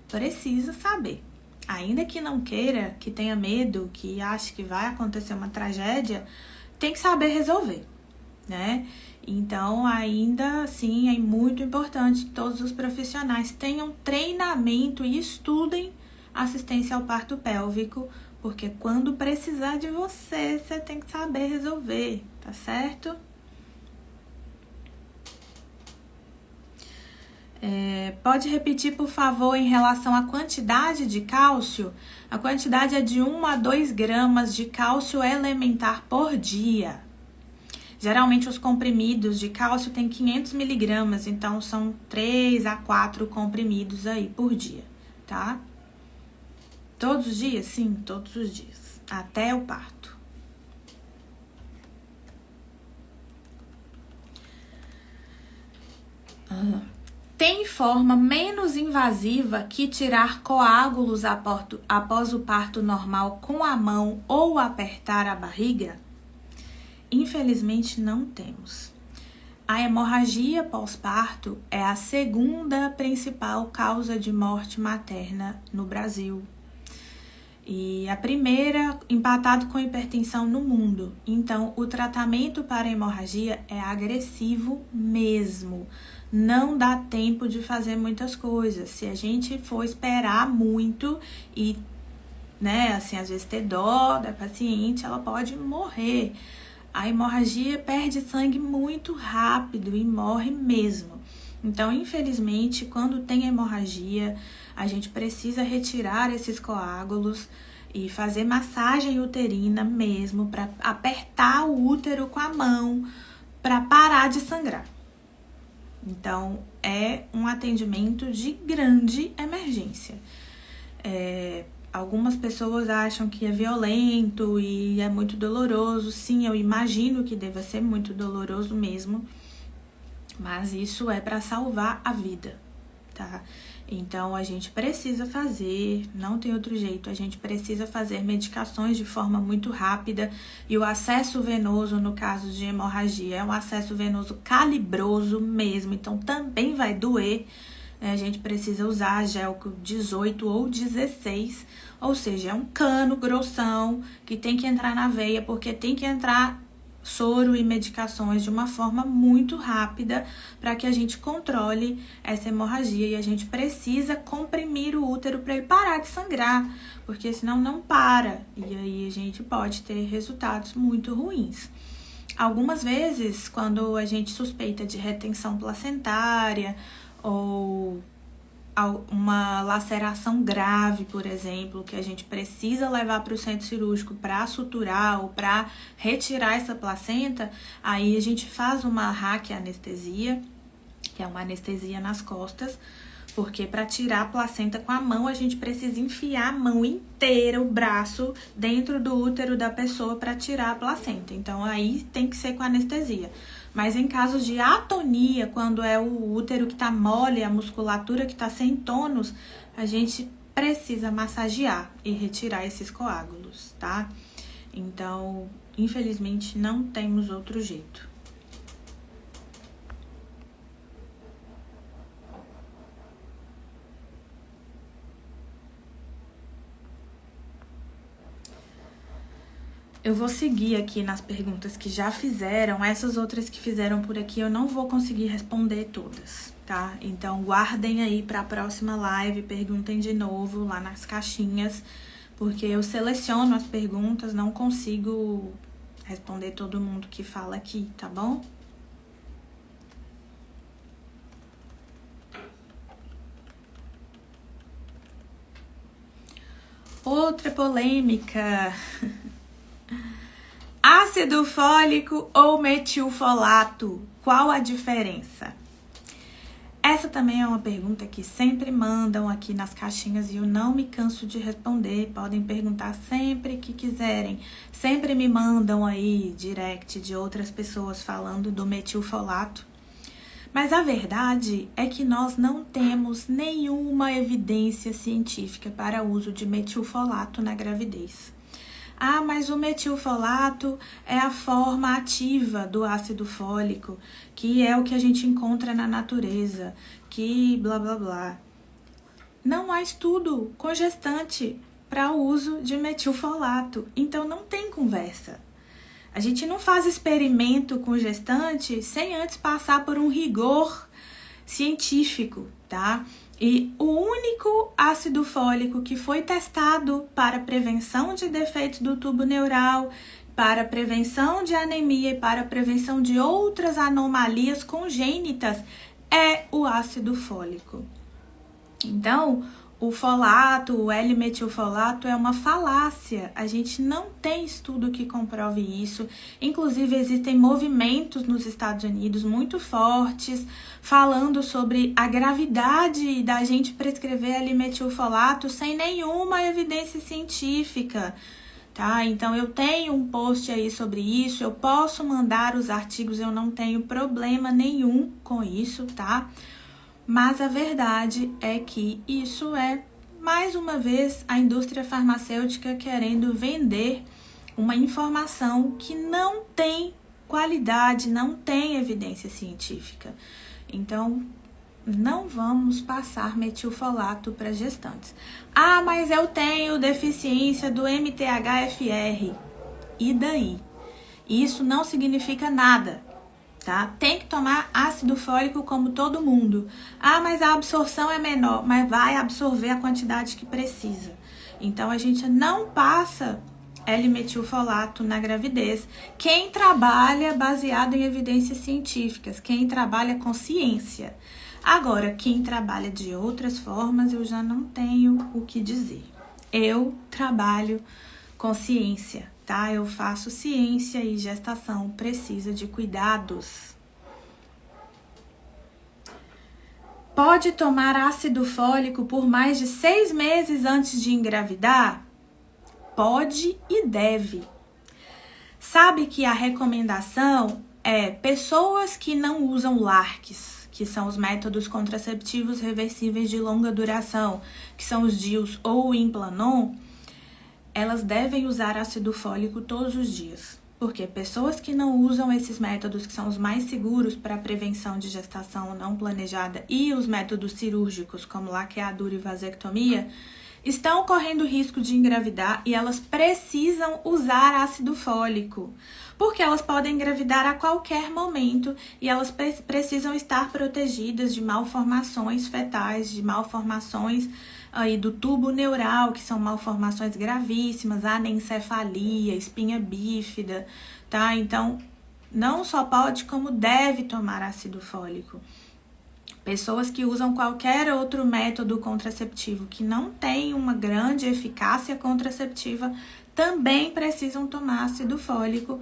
precisa saber. Ainda que não queira, que tenha medo, que ache que vai acontecer uma tragédia, tem que saber resolver, né? Então, ainda assim, é muito importante que todos os profissionais tenham treinamento e estudem assistência ao parto pélvico, porque quando precisar de você, você tem que saber resolver, tá certo? Pode repetir, por favor, em relação à quantidade de cálcio? A quantidade é de 1 a 2 gramas de cálcio elementar por dia. Geralmente os comprimidos de cálcio têm 500 miligramas, então são 3 a 4 comprimidos aí por dia, tá? Todos os dias? Sim, todos os dias, até o parto. Tem forma menos invasiva que tirar coágulos após o parto normal com a mão ou apertar a barriga? Infelizmente, não temos. A hemorragia pós-parto é a segunda principal causa de morte materna no Brasil. E a primeira, empatado com hipertensão no mundo. Então, o tratamento para a hemorragia é agressivo mesmo. Não dá tempo de fazer muitas coisas. Se a gente for esperar muito e, assim, às vezes ter dó da paciente, ela pode morrer. A hemorragia perde sangue muito rápido e morre mesmo. Então, infelizmente, quando tem hemorragia, a gente precisa retirar esses coágulos e fazer massagem uterina mesmo, para apertar o útero com a mão, para parar de sangrar. Então, é um atendimento de grande emergência. Algumas pessoas acham que é violento e é muito doloroso. Sim, eu imagino que deva ser muito doloroso mesmo, mas isso é para salvar a vida, tá? Então, a gente precisa fazer, não tem outro jeito, a gente precisa fazer medicações de forma muito rápida, e o acesso venoso, no caso de hemorragia, é um acesso venoso calibroso mesmo, então também vai doer. A gente precisa usar gel 18 ou 16, ou seja, é um cano grossão que tem que entrar na veia, porque tem que entrar soro e medicações de uma forma muito rápida para que a gente controle essa hemorragia, e a gente precisa comprimir o útero para ele parar de sangrar, porque senão não para, e aí a gente pode ter resultados muito ruins. Algumas vezes, quando a gente suspeita de retenção placentária ou uma laceração grave, por exemplo, que a gente precisa levar para o centro cirúrgico para suturar ou para retirar essa placenta, aí a gente faz uma raquianestesia, que é uma anestesia nas costas, porque para tirar a placenta com a mão, a gente precisa enfiar a mão inteira, o braço, dentro do útero da pessoa para tirar a placenta. Então, aí tem que ser com anestesia. Mas em casos de atonia, quando é o útero que tá mole, a musculatura que tá sem tônus, a gente precisa massagear e retirar esses coágulos, tá? Então, infelizmente, não temos outro jeito. Eu vou seguir aqui nas perguntas que já fizeram. Essas outras que fizeram por aqui eu não vou conseguir responder todas, tá? Então guardem aí para a próxima live, perguntem de novo lá nas caixinhas, porque eu seleciono as perguntas, não consigo responder todo mundo que fala aqui, tá bom? Outra polêmica. Ácido fólico ou metilfolato? Qual a diferença? Essa também é uma pergunta que sempre mandam aqui nas caixinhas e eu não me canso de responder. Podem perguntar sempre que quiserem. Sempre me mandam aí direct de outras pessoas falando do metilfolato. Mas a verdade é que nós não temos nenhuma evidência científica para o uso de metilfolato na gravidez. Ah, mas o metilfolato é a forma ativa do ácido fólico, que é o que a gente encontra na natureza, que blá blá blá. Não há estudo com gestante para o uso de metilfolato, então não tem conversa. A gente não faz experimento com gestante sem antes passar por um rigor científico, tá? E o único ácido fólico que foi testado para prevenção de defeitos do tubo neural, para prevenção de anemia e para prevenção de outras anomalias congênitas é o ácido fólico. Então, o folato, o L-metilfolato é uma falácia. A gente não tem estudo que comprove isso. Inclusive, existem movimentos nos Estados Unidos muito fortes falando sobre a gravidade da gente prescrever L-metilfolato sem nenhuma evidência científica, tá? Então, eu tenho um post aí sobre isso, eu posso mandar os artigos, eu não tenho problema nenhum com isso, tá? Mas a verdade é que isso é, mais uma vez, a indústria farmacêutica querendo vender uma informação que não tem qualidade, não tem evidência científica. Então, não vamos passar metilfolato para gestantes. Ah, mas eu tenho deficiência do MTHFR. E daí? Isso não significa nada. Tá? Tem que tomar ácido fólico como todo mundo. Ah, mas a absorção é menor, mas vai absorver a quantidade que precisa. Então, a gente não passa L-metilfolato na gravidez. Quem trabalha baseado em evidências científicas, quem trabalha com ciência. Agora, quem trabalha de outras formas, eu já não tenho o que dizer. Eu trabalho com ciência. Tá? Eu faço ciência e gestação precisa de cuidados. Pode tomar ácido fólico por mais de 6 meses antes de engravidar? Pode e deve. Sabe que a recomendação é pessoas que não usam LARCs, que são os métodos contraceptivos reversíveis de longa duração, que são os DIUs ou o Implanon, elas devem usar ácido fólico todos os dias. Porque pessoas que não usam esses métodos, que são os mais seguros para a prevenção de gestação não planejada, e os métodos cirúrgicos, como laqueadura e vasectomia, estão correndo risco de engravidar e elas precisam usar ácido fólico. Porque elas podem engravidar a qualquer momento e elas precisam estar protegidas de malformações fetais, de malformações aí do tubo neural, que são malformações gravíssimas, anencefalia, espinha bífida, tá? Então, não só pode, como deve tomar ácido fólico. Pessoas que usam qualquer outro método contraceptivo que não tem uma grande eficácia contraceptiva também precisam tomar ácido fólico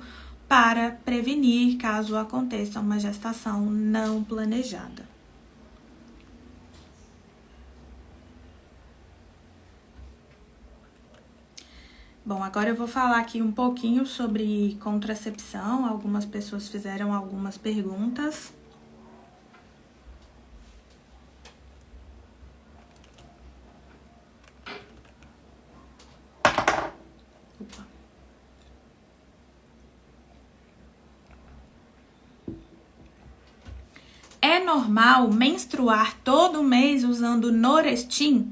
para prevenir caso aconteça uma gestação não planejada. Bom, agora eu vou falar aqui um pouquinho sobre contracepção. Algumas pessoas fizeram algumas perguntas. Opa. É normal menstruar todo mês usando Norestin,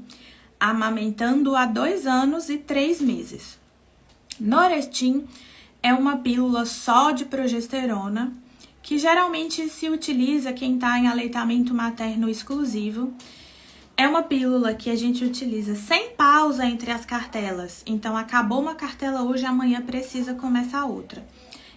amamentando há 2 anos e 3 meses. Norestin é uma pílula só de progesterona, que geralmente se utiliza quem está em aleitamento materno exclusivo. É uma pílula que a gente utiliza sem pausa entre as cartelas. Então, acabou uma cartela hoje, amanhã precisa começar outra.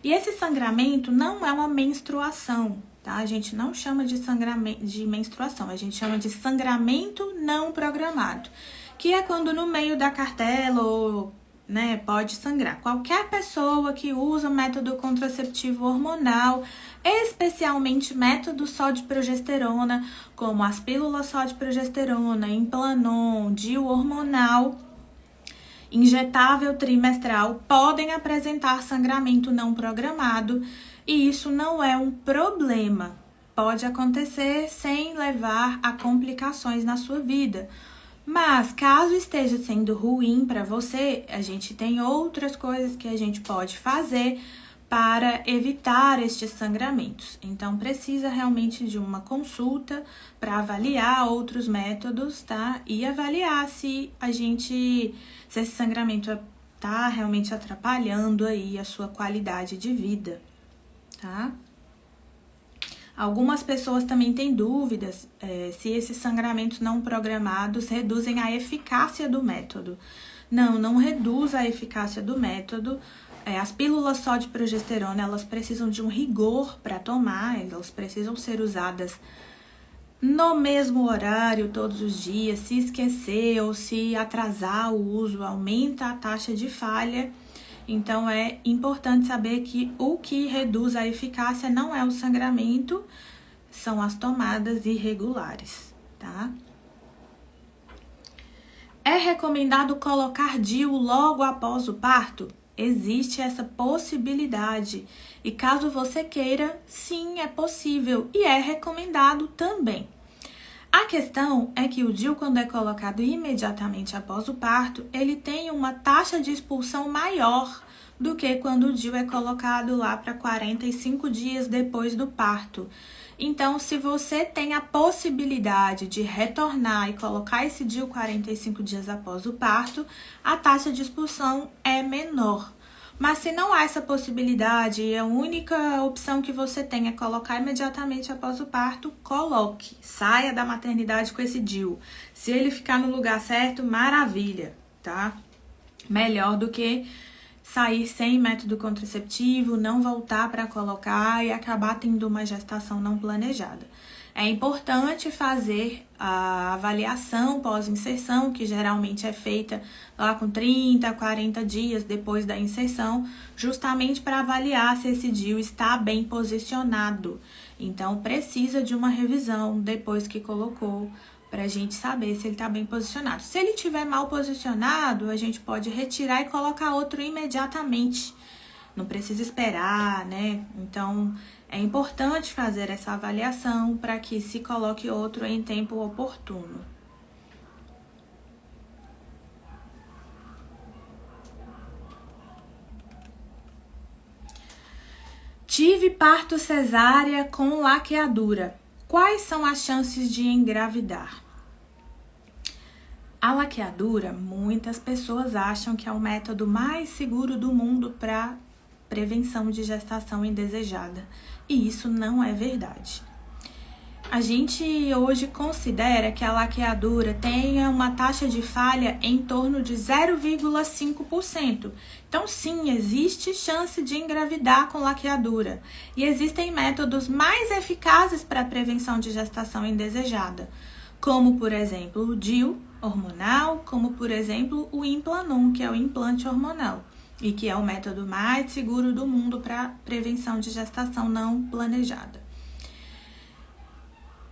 E esse sangramento não é uma menstruação, tá? A gente não chama de sangramento de menstruação, a gente chama de sangramento não programado, que é quando no meio da cartela ou pode sangrar. Qualquer pessoa que usa o método contraceptivo hormonal, especialmente método só de progesterona, como as pílulas só de progesterona, Implanon, DIU hormonal, injetável trimestral, podem apresentar sangramento não programado e isso não é um problema. Pode acontecer sem levar a complicações na sua vida. Mas, caso esteja sendo ruim para você, a gente tem outras coisas que a gente pode fazer para evitar estes sangramentos. Então, precisa realmente de uma consulta para avaliar outros métodos, tá? E avaliar se esse sangramento tá realmente atrapalhando aí a sua qualidade de vida, tá? Algumas pessoas também têm dúvidas se esses sangramentos não programados reduzem a eficácia do método. Não reduz a eficácia do método. As pílulas só de progesterona, elas precisam de um rigor para tomar, elas precisam ser usadas no mesmo horário, todos os dias. Se esquecer ou se atrasar o uso, aumenta a taxa de falha. Então, é importante saber que o que reduz a eficácia não é o sangramento, são as tomadas irregulares, tá? É recomendado colocar DIU logo após o parto? Existe essa possibilidade. E caso você queira, sim, é possível e é recomendado também. A questão é que o DIU, quando é colocado imediatamente após o parto, ele tem uma taxa de expulsão maior do que quando o DIU é colocado lá para 45 dias depois do parto. Então, se você tem a possibilidade de retornar e colocar esse DIU 45 dias após o parto, a taxa de expulsão é menor. Mas se não há essa possibilidade e a única opção que você tem é colocar imediatamente após o parto, coloque. Saia da maternidade com esse DIU. Se ele ficar no lugar certo, maravilha, tá? Melhor do que sair sem método contraceptivo, não voltar para colocar e acabar tendo uma gestação não planejada. É importante fazer a avaliação pós-inserção, que geralmente é feita lá com 30, 40 dias depois da inserção, justamente para avaliar se esse DIU está bem posicionado. Então, precisa de uma revisão depois que colocou, para a gente saber se ele está bem posicionado. Se ele estiver mal posicionado, a gente pode retirar e colocar outro imediatamente. Não precisa esperar, né? Então, é importante fazer essa avaliação para que se coloque outro em tempo oportuno. Tive parto cesárea com laqueadura. Quais são as chances de engravidar? A laqueadura, muitas pessoas acham que é o método mais seguro do mundo para prevenção de gestação indesejada. E isso não é verdade. A gente hoje considera que a laqueadura tenha uma taxa de falha em torno de 0,5%. Então, sim, existe chance de engravidar com laqueadura. E existem métodos mais eficazes para a prevenção de gestação indesejada, como, por exemplo, o DIU hormonal, como, por exemplo, o Implanon, que é o implante hormonal, e que é o método mais seguro do mundo para prevenção de gestação não planejada.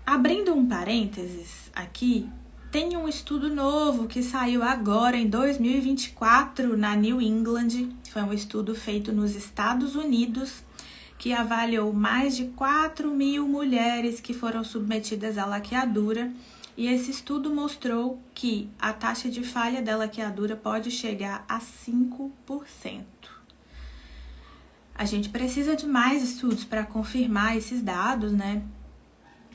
Abrindo um parênteses aqui, tem um estudo novo que saiu agora em 2024 na New England. Foi um estudo feito nos Estados Unidos que avaliou mais de 4.000 mulheres que foram submetidas à laqueadura. E esse estudo mostrou que a taxa de falha da laqueadura pode chegar a 5%. A gente precisa de mais estudos para confirmar esses dados, né?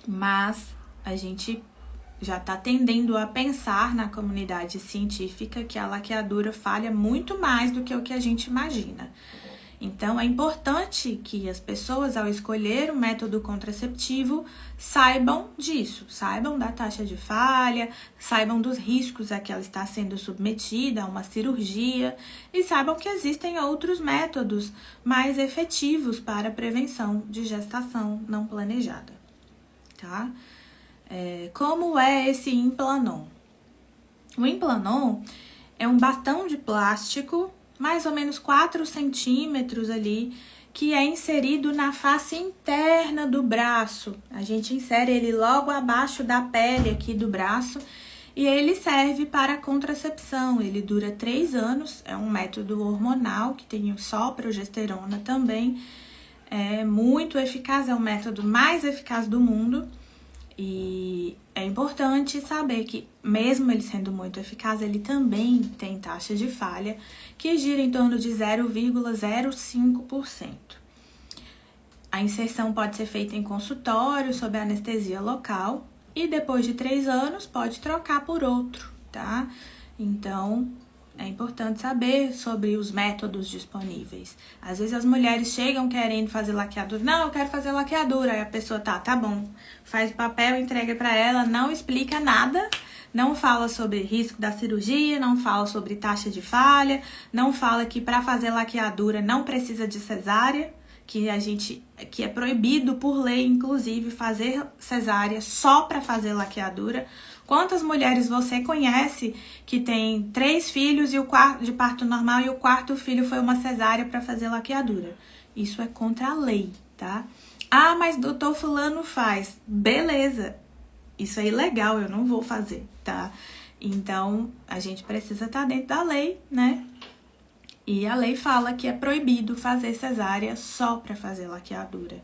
Mas a gente já está tendendo a pensar na comunidade científica que a laqueadura falha muito mais do que o que a gente imagina. Então, é importante que as pessoas, ao escolher o método contraceptivo, saibam disso, saibam da taxa de falha, saibam dos riscos a que ela está sendo submetida a uma cirurgia e saibam que existem outros métodos mais efetivos para a prevenção de gestação não planejada, tá? Como é esse Implanon? O Implanon é um bastão de plástico mais ou menos 4 centímetros ali, que é inserido na face interna do braço. A gente insere ele logo abaixo da pele aqui do braço e ele serve para contracepção. Ele dura 3 anos, é um método hormonal que tem só progesterona também. É muito eficaz, é o método mais eficaz do mundo. E é importante saber que, mesmo ele sendo muito eficaz, ele também tem taxa de falha que gira em torno de 0,05%. A inserção pode ser feita em consultório, sob anestesia local, e depois de 3 anos pode trocar por outro, tá? Então, É importante saber sobre os métodos disponíveis. Às vezes as mulheres chegam querendo fazer laqueadura. Não, eu quero fazer laqueadura. Aí a pessoa tá bom. Faz o papel, entrega pra ela, não explica nada. Não fala sobre risco da cirurgia, não fala sobre taxa de falha, não fala que para fazer laqueadura não precisa de cesárea, que é proibido por lei, inclusive, fazer cesárea só para fazer laqueadura. Quantas mulheres você conhece que tem 3 filhos e o quarto de parto normal e o quarto filho foi uma cesárea para fazer laqueadura? Isso é contra a lei, tá? Ah, mas doutor fulano faz. Beleza, isso é ilegal, eu não vou fazer, tá? Então, a gente precisa estar dentro da lei, né? E a lei fala que é proibido fazer cesárea só para fazer laqueadura.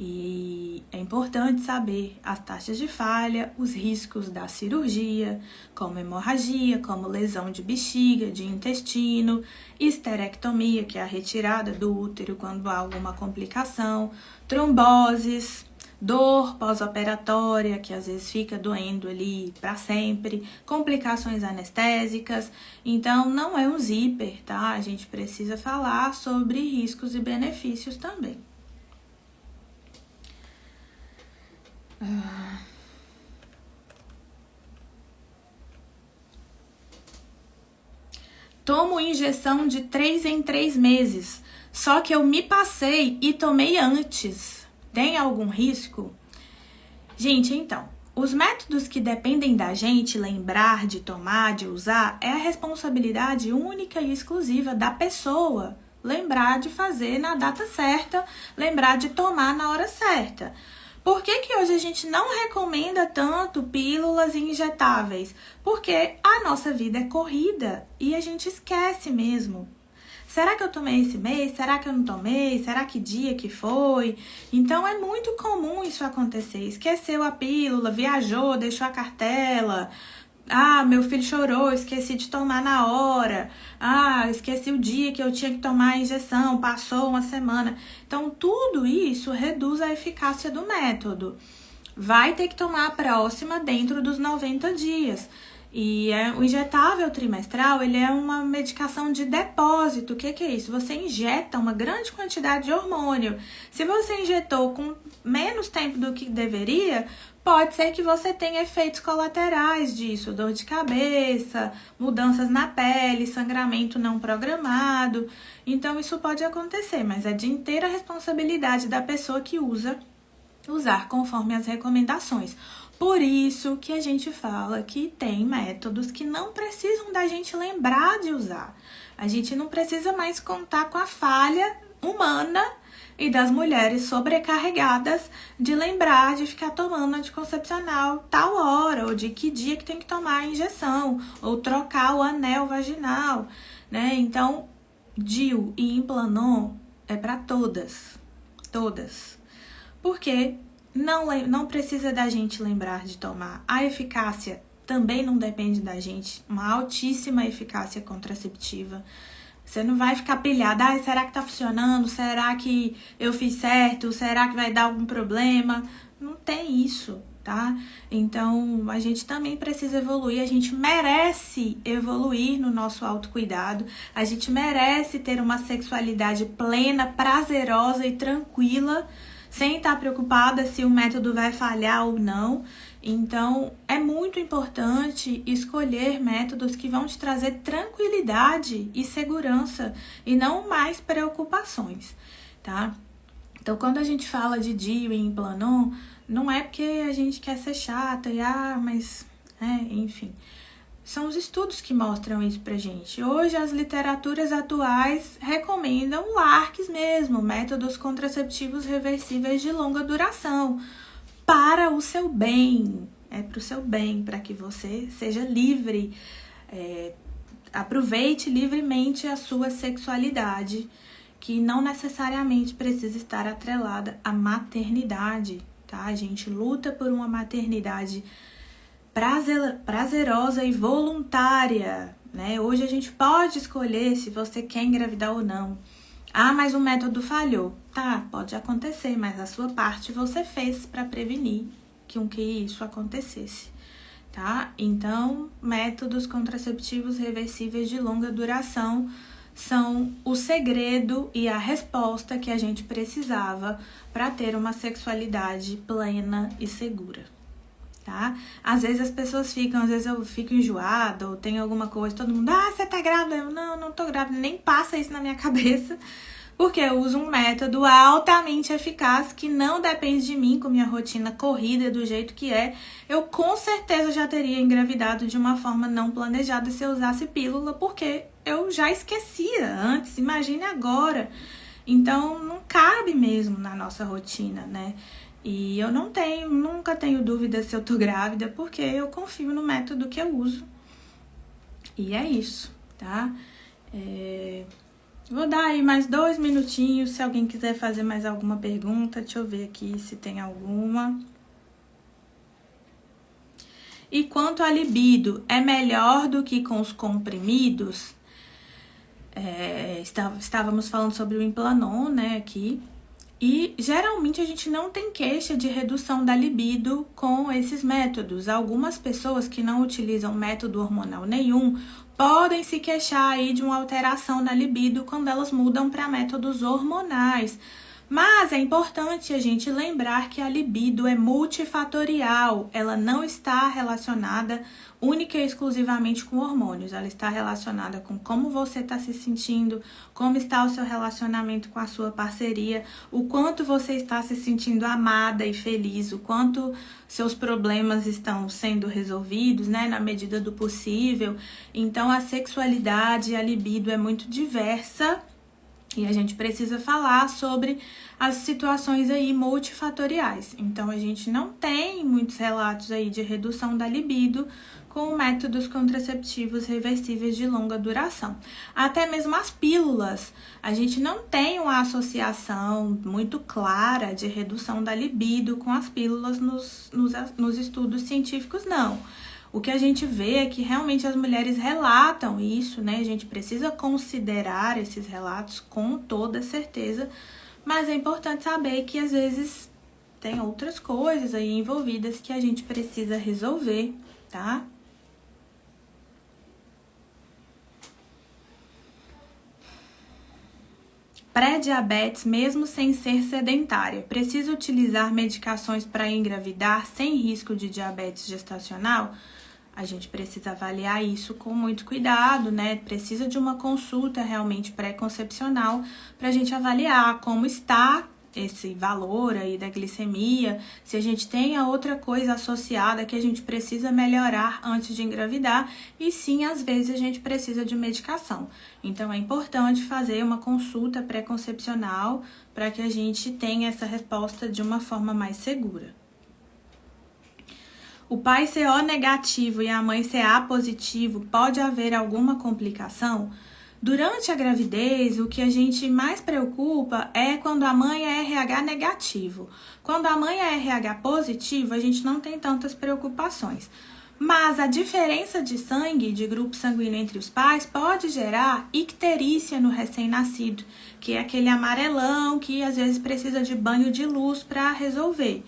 E é importante saber as taxas de falha, os riscos da cirurgia, como hemorragia, como lesão de bexiga, de intestino, histerectomia, que é a retirada do útero quando há alguma complicação, tromboses, dor pós-operatória, que às vezes fica doendo ali para sempre, complicações anestésicas. Então, não é um zíper, tá? A gente precisa falar sobre riscos e benefícios também. Tomo injeção de 3 em 3 meses, só que eu me passei e tomei antes. Tem algum risco? Gente, então, os métodos que dependem da gente lembrar de tomar, de usar, é a responsabilidade única e exclusiva da pessoa. Lembrar de fazer na data certa, lembrar de tomar na hora certa. Por que hoje a gente não recomenda tanto pílulas injetáveis? Porque a nossa vida é corrida e a gente esquece mesmo. Será que eu tomei esse mês? Será que eu não tomei? Será que dia que foi? Então é muito comum isso acontecer. Esqueceu a pílula, viajou, deixou a cartela. Ah, meu filho chorou, esqueci de tomar na hora. Ah, esqueci o dia que eu tinha que tomar a injeção, passou uma semana. Então, tudo isso reduz a eficácia do método. Vai ter que tomar a próxima dentro dos 90 dias. E o injetável trimestral, ele é uma medicação de depósito. O que é isso? Você injeta uma grande quantidade de hormônio. Se você injetou com menos tempo do que deveria, pode ser que você tenha efeitos colaterais disso, dor de cabeça, mudanças na pele, sangramento não programado. Então, isso pode acontecer, mas é de inteira responsabilidade da pessoa que usar conforme as recomendações. Por isso que a gente fala que tem métodos que não precisam da gente lembrar de usar. A gente não precisa mais contar com a falha humana e das mulheres sobrecarregadas de lembrar de ficar tomando anticoncepcional tal hora, ou de que dia que tem que tomar a injeção, ou trocar o anel vaginal, né? Então, DIU e Implanon é para todas. Porque não precisa da gente lembrar de tomar. A eficácia também não depende da gente, uma altíssima eficácia contraceptiva. Você não vai ficar pilhada, será que tá funcionando? Será que eu fiz certo? Será que vai dar algum problema? Não tem isso, tá? Então, a gente também precisa evoluir, a gente merece evoluir no nosso autocuidado, a gente merece ter uma sexualidade plena, prazerosa e tranquila, sem estar preocupada se o método vai falhar ou não. Então, é muito importante escolher métodos que vão te trazer tranquilidade e segurança e não mais preocupações, tá? Então, quando a gente fala de DIU e Implanon, não é porque a gente quer ser chata e, enfim. São os estudos que mostram isso pra gente. Hoje, as literaturas atuais recomendam LARCs mesmo, métodos contraceptivos reversíveis de longa duração, para o seu bem, para o seu bem, para que você seja livre, aproveite livremente a sua sexualidade, que não necessariamente precisa estar atrelada à maternidade, tá? A gente luta por uma maternidade prazerosa e voluntária, né? Hoje a gente pode escolher se você quer engravidar ou não. Ah, mas o método falhou. Tá, pode acontecer, mas a sua parte você fez para prevenir que isso acontecesse, tá? Então, métodos contraceptivos reversíveis de longa duração são o segredo e a resposta que a gente precisava para ter uma sexualidade plena e segura, tá? Às vezes as pessoas às vezes eu fico enjoada ou tem alguma coisa, todo mundo, você tá grávida? Eu, não tô grávida, nem passa isso na minha cabeça, porque eu uso um método altamente eficaz que não depende de mim, com minha rotina corrida do jeito que é. Eu com certeza já teria engravidado de uma forma não planejada se eu usasse pílula, porque eu já esquecia antes, imagine agora. Então não cabe mesmo na nossa rotina, né? E eu nunca tenho dúvida se eu tô grávida, porque eu confio no método que eu uso. E é isso, tá? Vou dar aí mais 2 minutinhos, se alguém quiser fazer mais alguma pergunta, deixa eu ver aqui se tem alguma. E quanto à libido, é melhor do que com os comprimidos? Estávamos falando sobre o Implanon, né, aqui. E geralmente a gente não tem queixa de redução da libido com esses métodos. Algumas pessoas que não utilizam método hormonal nenhum podem se queixar aí de uma alteração na libido quando elas mudam para métodos hormonais. Mas é importante a gente lembrar que a libido é multifatorial, ela não está relacionada única e exclusivamente com hormônios, ela está relacionada com como você está se sentindo, como está o seu relacionamento com a sua parceria, o quanto você está se sentindo amada e feliz, o quanto seus problemas estão sendo resolvidos, né, na medida do possível. Então a sexualidade e a libido é muito diversa. E a gente precisa falar sobre as situações aí multifatoriais. Então, a gente não tem muitos relatos aí de redução da libido com métodos contraceptivos reversíveis de longa duração. Até mesmo as pílulas, a gente não tem uma associação muito clara de redução da libido com as pílulas nos estudos científicos, não. O que a gente vê é que realmente as mulheres relatam isso, né? A gente precisa considerar esses relatos com toda certeza, mas é importante saber que às vezes tem outras coisas aí envolvidas que a gente precisa resolver, tá? Pré-diabetes, mesmo sem ser sedentária, precisa utilizar medicações para engravidar sem risco de diabetes gestacional? A gente precisa avaliar isso com muito cuidado, né? Precisa de uma consulta realmente pré-concepcional para a gente avaliar como está esse valor aí da glicemia, se a gente tem a outra coisa associada que a gente precisa melhorar antes de engravidar, e sim, às vezes a gente precisa de medicação. Então é importante fazer uma consulta pré-concepcional para que a gente tenha essa resposta de uma forma mais segura. O pai ser O negativo e a mãe ser A positivo, pode haver alguma complicação? Durante a gravidez, o que a gente mais preocupa é quando a mãe é RH negativo. Quando a mãe é RH positivo, a gente não tem tantas preocupações. Mas a diferença de sangue, de grupo sanguíneo entre os pais, pode gerar icterícia no recém-nascido, que é aquele amarelão que às vezes precisa de banho de luz para resolver.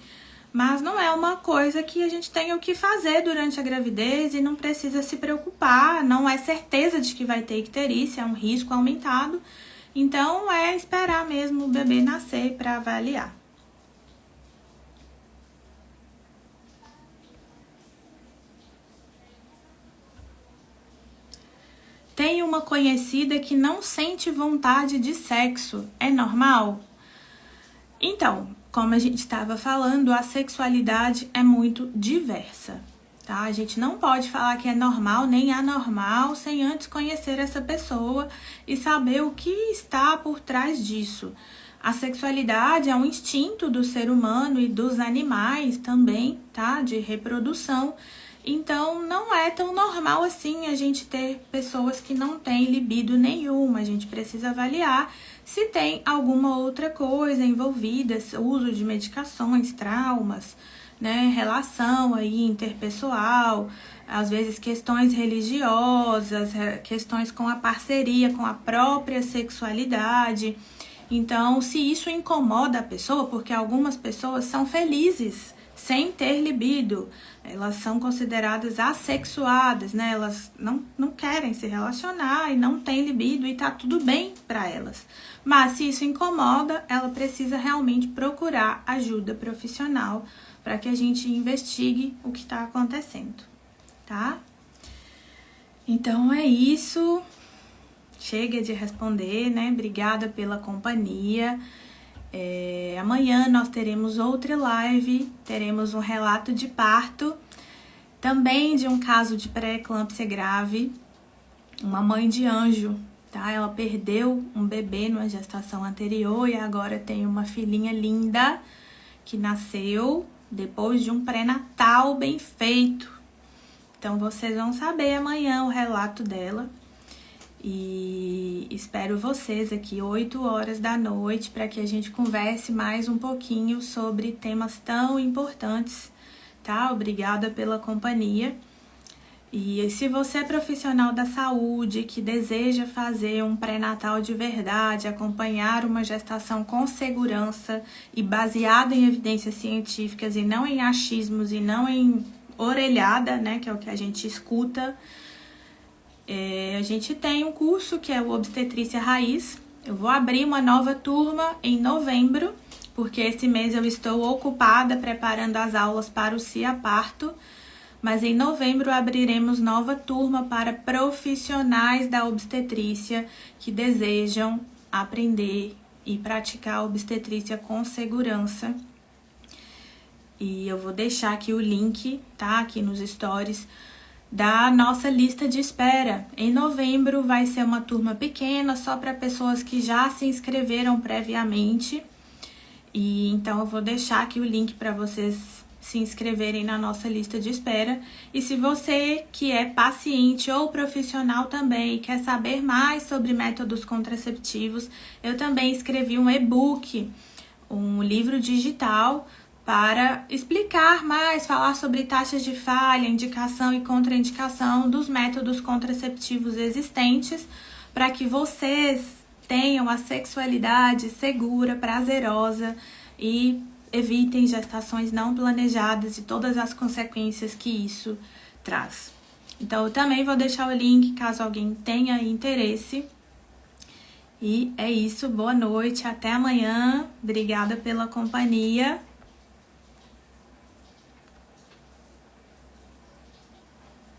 Mas não é uma coisa que a gente tenha o que fazer durante a gravidez e não precisa se preocupar, não é certeza de que vai ter icterícia, é um risco aumentado. Então, é esperar mesmo o bebê nascer para avaliar. Tem uma conhecida que não sente vontade de sexo, é normal? Então, como a gente estava falando, a sexualidade é muito diversa, tá? A gente não pode falar que é normal nem anormal sem antes conhecer essa pessoa e saber o que está por trás disso. A sexualidade é um instinto do ser humano e dos animais também, tá? De reprodução. Então, não é tão normal assim a gente ter pessoas que não têm libido nenhuma. A gente precisa avaliar se tem alguma outra coisa envolvida, uso de medicações, traumas, né, relação aí interpessoal, às vezes questões religiosas, questões com a parceria, com a própria sexualidade. Então, se isso incomoda a pessoa, porque algumas pessoas são felizes sem ter libido. Elas são consideradas assexuadas, né? Elas não querem se relacionar e não têm libido e tá tudo bem para elas. Mas se isso incomoda, ela precisa realmente procurar ajuda profissional para que a gente investigue o que está acontecendo, tá? Então é isso. Chega de responder, né? Obrigada pela companhia. Amanhã nós teremos outra live, teremos um relato de parto, também de um caso de pré-eclâmpsia grave, uma mãe de anjo, tá? Ela perdeu um bebê numa gestação anterior e agora tem uma filhinha linda que nasceu depois de um pré-natal bem feito. Então vocês vão saber amanhã o relato dela. E espero vocês aqui 8 horas da noite para que a gente converse mais um pouquinho sobre temas tão importantes, tá? Obrigada pela companhia. E se você é profissional da saúde que deseja fazer um pré-natal de verdade, acompanhar uma gestação com segurança e baseada em evidências científicas e não em achismos e não em orelhada, né, que é o que a gente escuta, a gente tem um curso que é o Obstetrícia Raiz. Eu vou abrir uma nova turma em novembro, porque esse mês eu estou ocupada preparando as aulas para o CIA Parto, mas em novembro abriremos nova turma para profissionais da obstetrícia que desejam aprender e praticar obstetrícia com segurança. E eu vou deixar aqui o link, tá? Aqui nos stories da nossa lista de espera. Em novembro vai ser uma turma pequena, só para pessoas que já se inscreveram previamente. E então eu vou deixar aqui o link para vocês se inscreverem na nossa lista de espera. E se você que é paciente ou profissional também quer saber mais sobre métodos contraceptivos, eu também escrevi um e-book, um livro digital para explicar mais, falar sobre taxas de falha, indicação e contraindicação dos métodos contraceptivos existentes, para que vocês tenham a sexualidade segura, prazerosa e evitem gestações não planejadas e todas as consequências que isso traz. Então, eu também vou deixar o link caso alguém tenha interesse. E é isso, boa noite, até amanhã. Obrigada pela companhia.